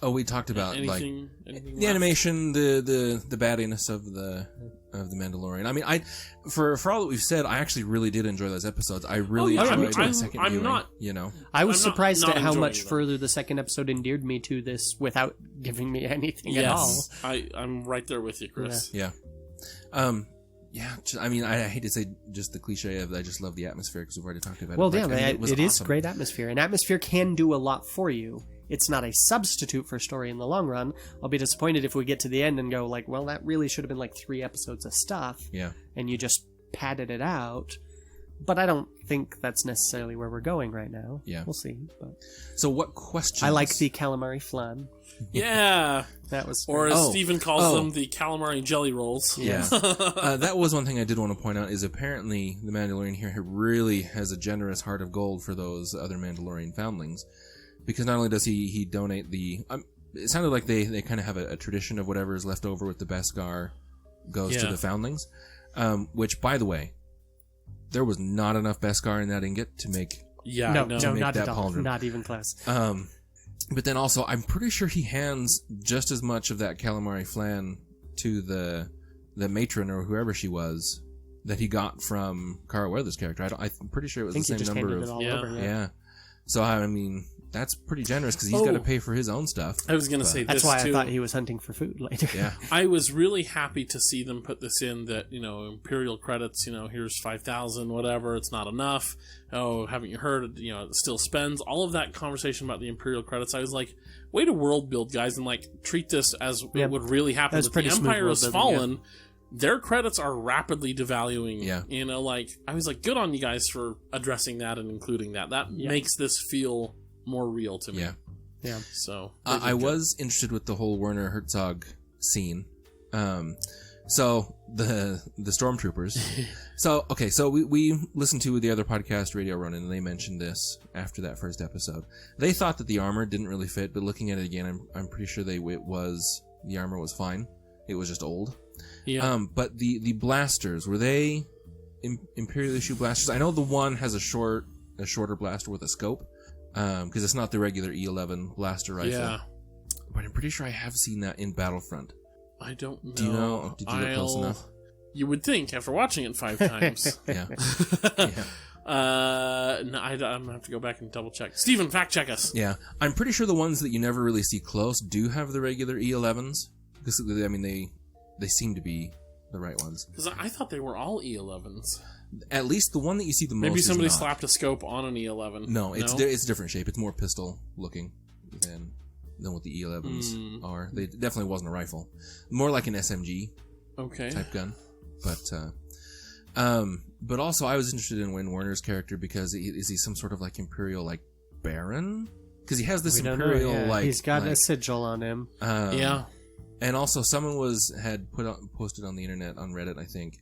Oh, we talked about anything the left? animation, the baddiness of the Mandalorian. I mean, for all that we've said, I actually really did enjoy those episodes. I really enjoyed the second viewing. I was I'm surprised not at how enjoying much them. further the second episode endeared me to this without giving me anything at all. I'm right there with you, Chris. Yeah. Yeah, I mean, I hate to say just the cliche of I just love the atmosphere because we've already talked about Well, it. yeah, Like, it is awesome. great atmosphere, and atmosphere can do a lot for you. It's not a substitute for story in the long run. I'll be disappointed if we get to the end and go like, well, that really should have been like 3 episodes of stuff. Yeah. And you just padded it out. But I don't think that's necessarily where we're going right now. Yeah. We'll see. But So what questions? I like the calamari flan. Yeah. That was Or as Oh. Steven calls Oh. them, the calamari jelly rolls. Yeah. That was one thing I did want to point out is apparently the Mandalorian here really has a generous heart of gold for those other Mandalorian foundlings. Because not only does he donate the... it sounded like they kind of have a tradition of whatever is left over with the Beskar goes to Yeah. the foundlings. Which, by the way, there was not enough Beskar in that ingot to make... Yeah, no, I know. no, make not that at all. pauldron. Not even close. But then also, I'm pretty sure he hands just as much of that calamari flan to the matron or whoever she was that he got from Cara Weathers' character. I'm pretty sure it was I the think he same just number handed of... it all over. Yeah. So, I mean, that's pretty generous because he's got to pay for his own stuff. I was going to say That's this why too. I thought he was hunting for food later. Yeah. I was really happy to see them put this in that, Imperial credits, here's 5,000, whatever, it's not enough. Oh, haven't you heard, it still spends. All of that conversation about the Imperial credits, I was like, way to world build, guys, and treat this as Yeah. it would really happen. That was That pretty the smooth Empire world has building, fallen. Their credits are rapidly devaluing. Yeah. I was like, good on you guys for addressing that and including that. That makes this feel more real to me. Yeah. Yeah. So I was interested with the whole Werner Herzog scene. So the stormtroopers. So we listened to the other podcast, Radio Ronin, and they mentioned this after that first episode. They thought that the armor didn't really fit, but looking at it again, I'm pretty sure the armor was fine. It was just old. Yeah. But the blasters, were they Imperial issue blasters? I know the one has a shorter blaster with a scope. Because it's not the regular E11 blaster rifle. Yeah. But I'm pretty sure I have seen that in Battlefront. I don't know. Do you know? Did you look close enough? You would think after watching it 5 times. Yeah. No, I'm gonna have to go back and double check. Steven, fact check us. Yeah. I'm pretty sure the ones that you never really see close do have the regular E11s. Because, I mean, they seem to be the right ones. Because I thought they were all E11s. At least the one that you see the most Maybe somebody is not. slapped a scope on an E11. No, it's a different shape. It's more pistol looking than what the E11s are. They definitely wasn't a rifle. More like an SMG type gun. But also I was interested in Wayne Werner's character because is he some sort of Imperial Baron? Because he has this Imperial he's got a sigil on him. Yeah. And also someone had posted on the internet on Reddit, I think,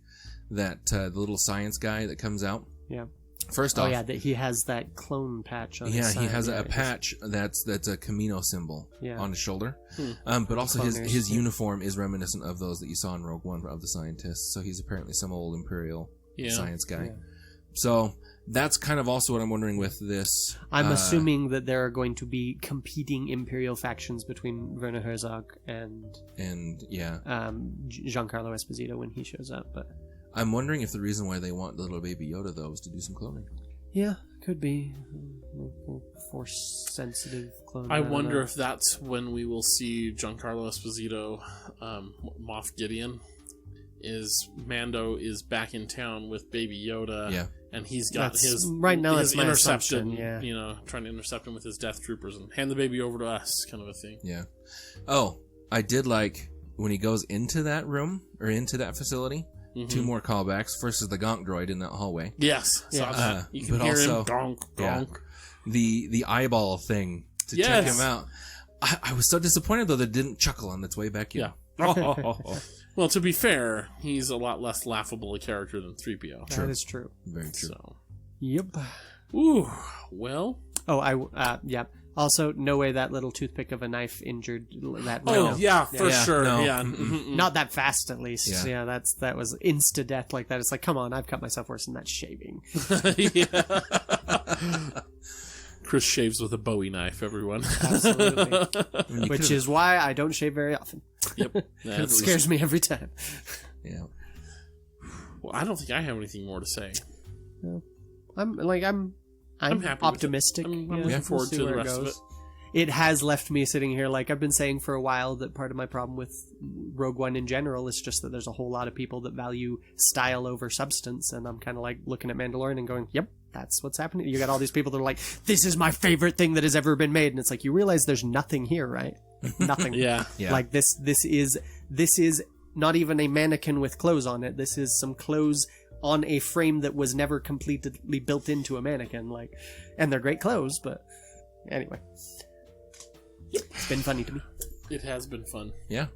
that the little science guy that comes out. Yeah. First off, that he has that clone patch on his side. he has a patch that's a Camino symbol on his shoulder. But also his uniform is reminiscent of those that you saw in Rogue One of the scientists. So he's apparently some old Imperial science guy. Yeah. So that's kind of also what I'm wondering with this. I'm assuming that there are going to be competing Imperial factions between Werner Herzog and Giancarlo Esposito when he shows up. But I'm wondering if the reason why they want little baby Yoda though is to do some cloning. Yeah, could be force sensitive cloning. I wonder if that's when we will see Giancarlo Esposito, Moff Gideon. Is Mando is back in town with Baby Yoda, and he's got his right now. His that's my interception, assumption, trying to intercept him with his death troopers and hand the baby over to us, kind of a thing. Yeah. Oh, I did like when he goes into that room or into that facility. 2 more callbacks. First is the Gonk droid in that hallway. Yes, you can hear him. Gonk, gonk. The eyeball thing to check him out. I was so disappointed though that it didn't chuckle on its way back in. Yeah. Well, to be fair, he's a lot less laughable a character than 3PO. That is true. Very true. So. Yep. Ooh. Well. Oh, yeah. Also, no way that little toothpick of a knife injured that. Oh, yeah, for sure. No. Yeah. Not that fast, at least. Yeah. That was insta death like that. It's like, come on, I've cut myself worse than that shaving. Chris shaves with a Bowie knife, everyone. Absolutely. Which is why I don't shave very often. Yep. It scares me every time. Yeah. Well, I don't think I have anything more to say. No. I'm happy optimistic. I'm looking forward to the rest of it. it has left me sitting here like I've been saying for a while that part of my problem with Rogue One in general is just that there's a whole lot of people that value style over substance, and I'm kind of like looking at Mandalorian and going, yep, that's what's happening. You got all these people that are like, this is my favorite thing that has ever been made, and it's like, you realize there's nothing here, right? Nothing. Yeah. Like this is not even a mannequin with clothes on it. This is some clothes on a frame that was never completely built into a mannequin. Like, and they're great clothes, but anyway. It's been funny to me. It has been fun. Yeah.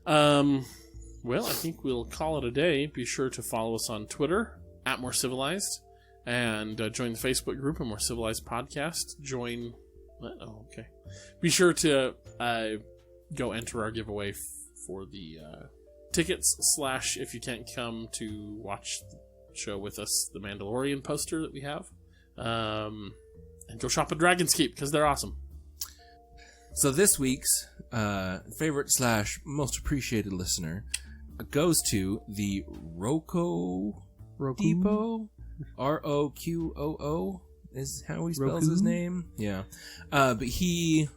Well, I think we'll call it a day. Be sure to follow us on Twitter @MoreCivilized, and join the Facebook group @More Civilized Podcast. Join. Oh, okay. Be sure to go enter our giveaway for the tickets / if you can't come to watch the show with us, the Mandalorian poster that we have. And go shop at Dragon's Keep because they're awesome. So this week's favorite / most appreciated listener goes to the Roku Depot. ROQOO is how he spells his name. Yeah. But he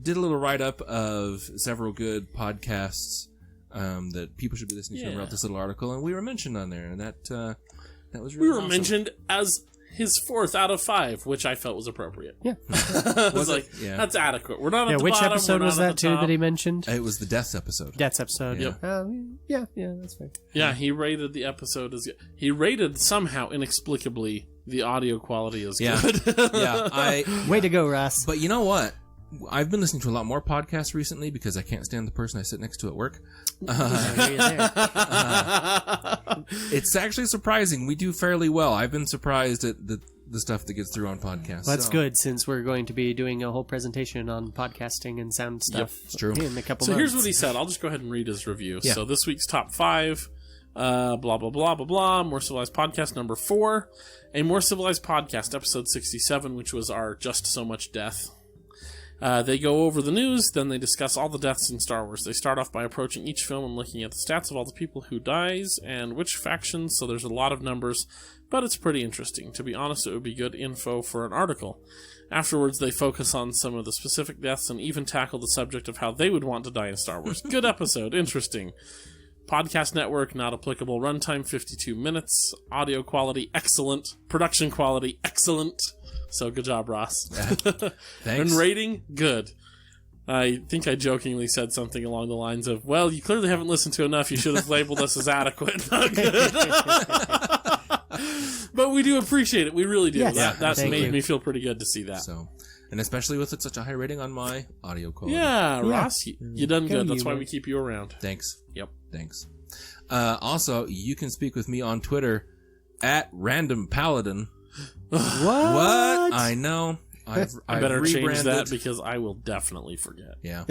did a little write-up of several good podcasts that people should be listening to and wrote this little article, and we were mentioned on there, and that was really awesome. Mentioned as his 4th out of 5, which I felt was appropriate. Yeah. Was like, that's adequate. We're not at the which bottom. episode was that too that he mentioned? It was the Deaths episode. Deaths episode. Yeah. Yep. Yeah, that's fair. Yeah, he rated the episode as good. He rated somehow inexplicably the audio quality as good. Yeah. Way to go, Ross. But you know what? I've been listening to a lot more podcasts recently because I can't stand the person I sit next to at work. It's actually surprising. We do fairly well. I've been surprised at the stuff that gets through on podcasts. Well, that's good, since we're going to be doing a whole presentation on podcasting and sound stuff. Yep, it's true. In a couple So months. here's what he said. I'll just go ahead and read his review. Yeah. So this week's top 5, blah, blah, blah, blah, blah. More Civilized Podcast number 4. A More Civilized Podcast, episode 67, which was our Just So Much Death. They go over the news, then they discuss all the deaths in Star Wars. They start off by approaching each film and looking at the stats of all the people who dies and which factions, so there's a lot of numbers, but it's pretty interesting. To be honest, it would be good info for an article. Afterwards, they focus on some of the specific deaths and even tackle the subject of how they would want to die in Star Wars. Good episode, interesting. Podcast network, not applicable. Runtime, 52 minutes. Audio quality, excellent. Production quality, excellent. So good job, Ross. Thanks. And rating, good. I think I jokingly said something along the lines of, well, you clearly haven't listened to enough. You should have labeled us as adequate. Not good. But we do appreciate it. We really do. Yes. That made me feel pretty good to see that. So, and especially with such a high rating on my audio quality. Yeah, Ross, you done good. That's why man. we keep you around. Thanks. Yep. Thanks. Also, you can speak with me on Twitter @RandomPaladin. What? I know. I better change rebranded. that because I will definitely forget. Yeah.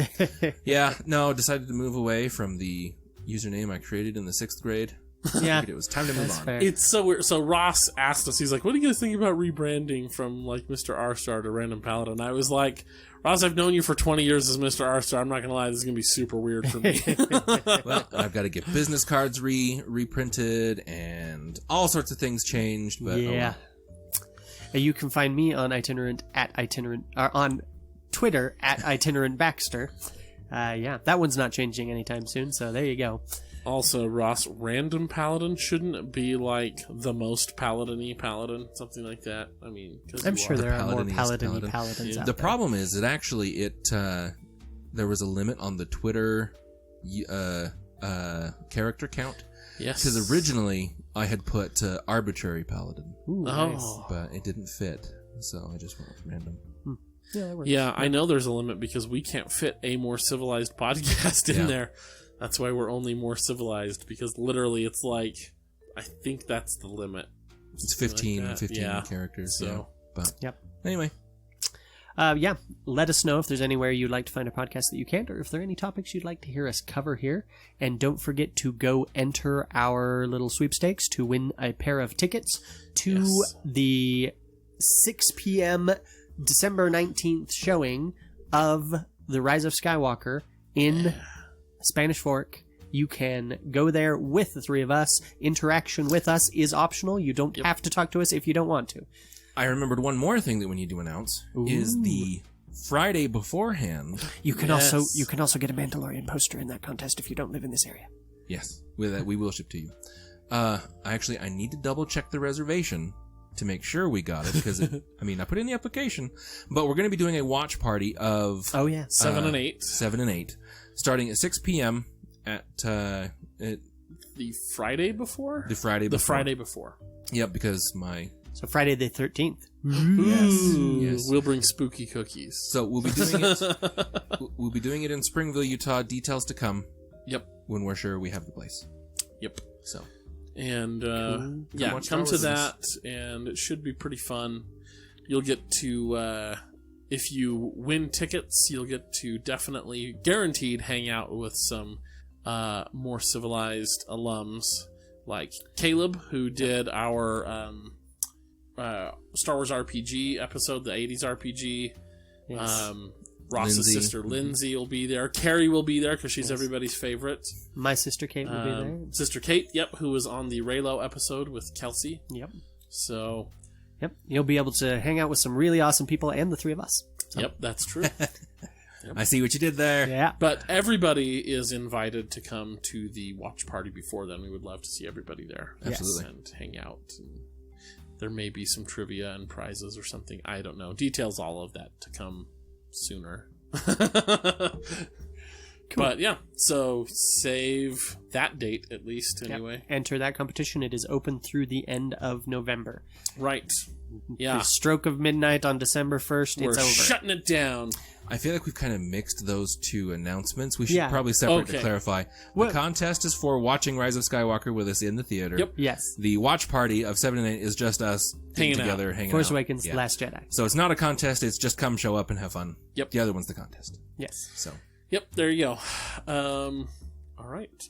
Yeah. No, decided to move away from the username I created in the 6th grade. Yeah. It was time to move on. Fair. It's so weird. So Ross asked us, he's like, what do you guys think about rebranding from like Mr. R-Star to Random Paladin? I was like, Ross, I've known you for 20 years as Mr. R-Star. I'm not going to lie, this is going to be super weird for me. Well, I've got to get business cards reprinted and all sorts of things changed. But Yeah. You can find me on on Twitter @Itinerant Baxter. Yeah, that one's not changing anytime soon, so there you go. Also, Ross, Random Paladin shouldn't it be like the most paladin-y paladin, something like that? I mean, cause I'm sure there are more paladin-y paladin-y paladins out the there. problem is that actually there was a limit on the Twitter character count. Yes. Because originally I had put arbitrary paladin, Ooh, nice. but it didn't fit, so I just went with random. Yeah, that works. Yeah, I know there's a limit because we can't fit a More Civilized podcast in there. That's why we're only More Civilized, because literally it's like, I think that's the limit. It's 15 like that. characters. So, yeah. But Yep. anyway, Yeah, let us know if there's anywhere you'd like to find a podcast that you can't, or if there are any topics you'd like to hear us cover here. And don't forget to go enter our little sweepstakes to win a pair of tickets to the 6 p.m. December 19th showing of The Rise of Skywalker in Spanish Fork. You can go there with the three of us. Interaction with us is optional. You don't have to talk to us if you don't want to. I remembered one more thing that we need to announce is the Friday beforehand. You can also get a Mandalorian poster in that contest if you don't live in this area. Yes, with that we will ship to you. I need to double check the reservation to make sure we got it because I put in the application, but we're going to be doing a watch party of 7 and 8, starting at 6 p.m. at the Friday before. The Friday before. Yep, because So Friday the 13th. Yes. We'll bring spooky cookies. So we'll be doing it. We'll be doing it in Springville, Utah. Details to come. Yep. When we're sure we have the place. Yep. So. And come to that, and it should be pretty fun. You'll get to, if you win tickets, you'll get to definitely, guaranteed, hang out with some more civilized alums, like Caleb, who did our Star Wars RPG episode, the 80s RPG. Yes. Ross's sister Lindsay will be there. Carrie will be there because she's everybody's favorite. My sister Kate will be there. Sister Kate, who was on the Raylo episode with Kelsey. Yep. So. Yep. You'll be able to hang out with some really awesome people and the three of us. So. Yep, that's true. I see what you did there. Yeah. But everybody is invited to come to the watch party before then. We would love to see everybody there. Absolutely. And hang out. And there may be some trivia and prizes or something. I don't know. Details all of that to come sooner. Cool. But yeah, so save that date at least anyway. Enter that competition. It is open through the end of November. Right. Yeah. The stroke of midnight on December 1st, We're it's over. shutting it down. I feel like we've kind of mixed those two announcements. We should probably separate to clarify. The contest is for watching Rise of Skywalker with us in the theater. Yep. Yes. The watch party of 7 and 8 is just us hanging together, out. hanging Force out. Awakens, Last Jedi. So it's not a contest. It's just come, show up, and have fun. Yep. The other one's the contest. Yes. So. Yep, there you go. All right.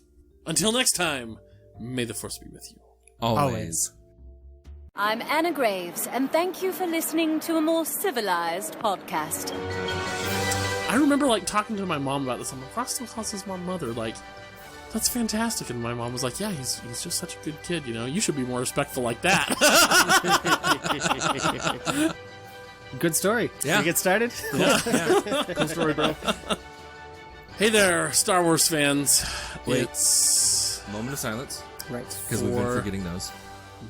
Until next time, may the Force be with you. Always. I'm Anna Graves, and thank you for listening to a more civilized podcast. I remember, talking to my mom about this. I'm like, Ross still calls his mom mother. That's fantastic. And my mom was like, yeah, he's just such a good kid, You should be more respectful like that. Good story. Yeah. Should we get started? Yeah. Cool story, bro. Hey there, Star Wars fans. Wait. It's Moment of silence. Right. Because we've been forgetting those.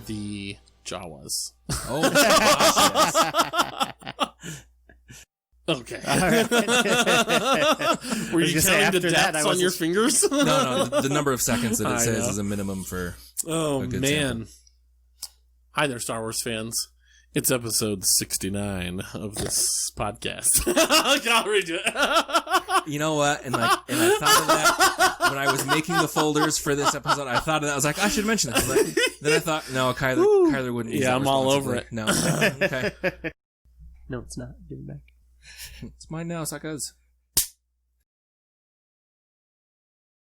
the Jawas. Oh, Okay. Right. Were you counting the deaths on your fingers? No, the number of seconds that it I says know. is a minimum for Oh, a good man. sample. Hi there, Star Wars fans. It's episode 69 of this podcast. I'll read it. You know what? And I thought of that when I was making the folders for this episode. I thought of that. I was like, I should mention that. But then I thought, no, Kyler wouldn't. Use Yeah, that I'm all over responsibly. No. Okay. No, it's not. Give it back. It's mine now, suckers.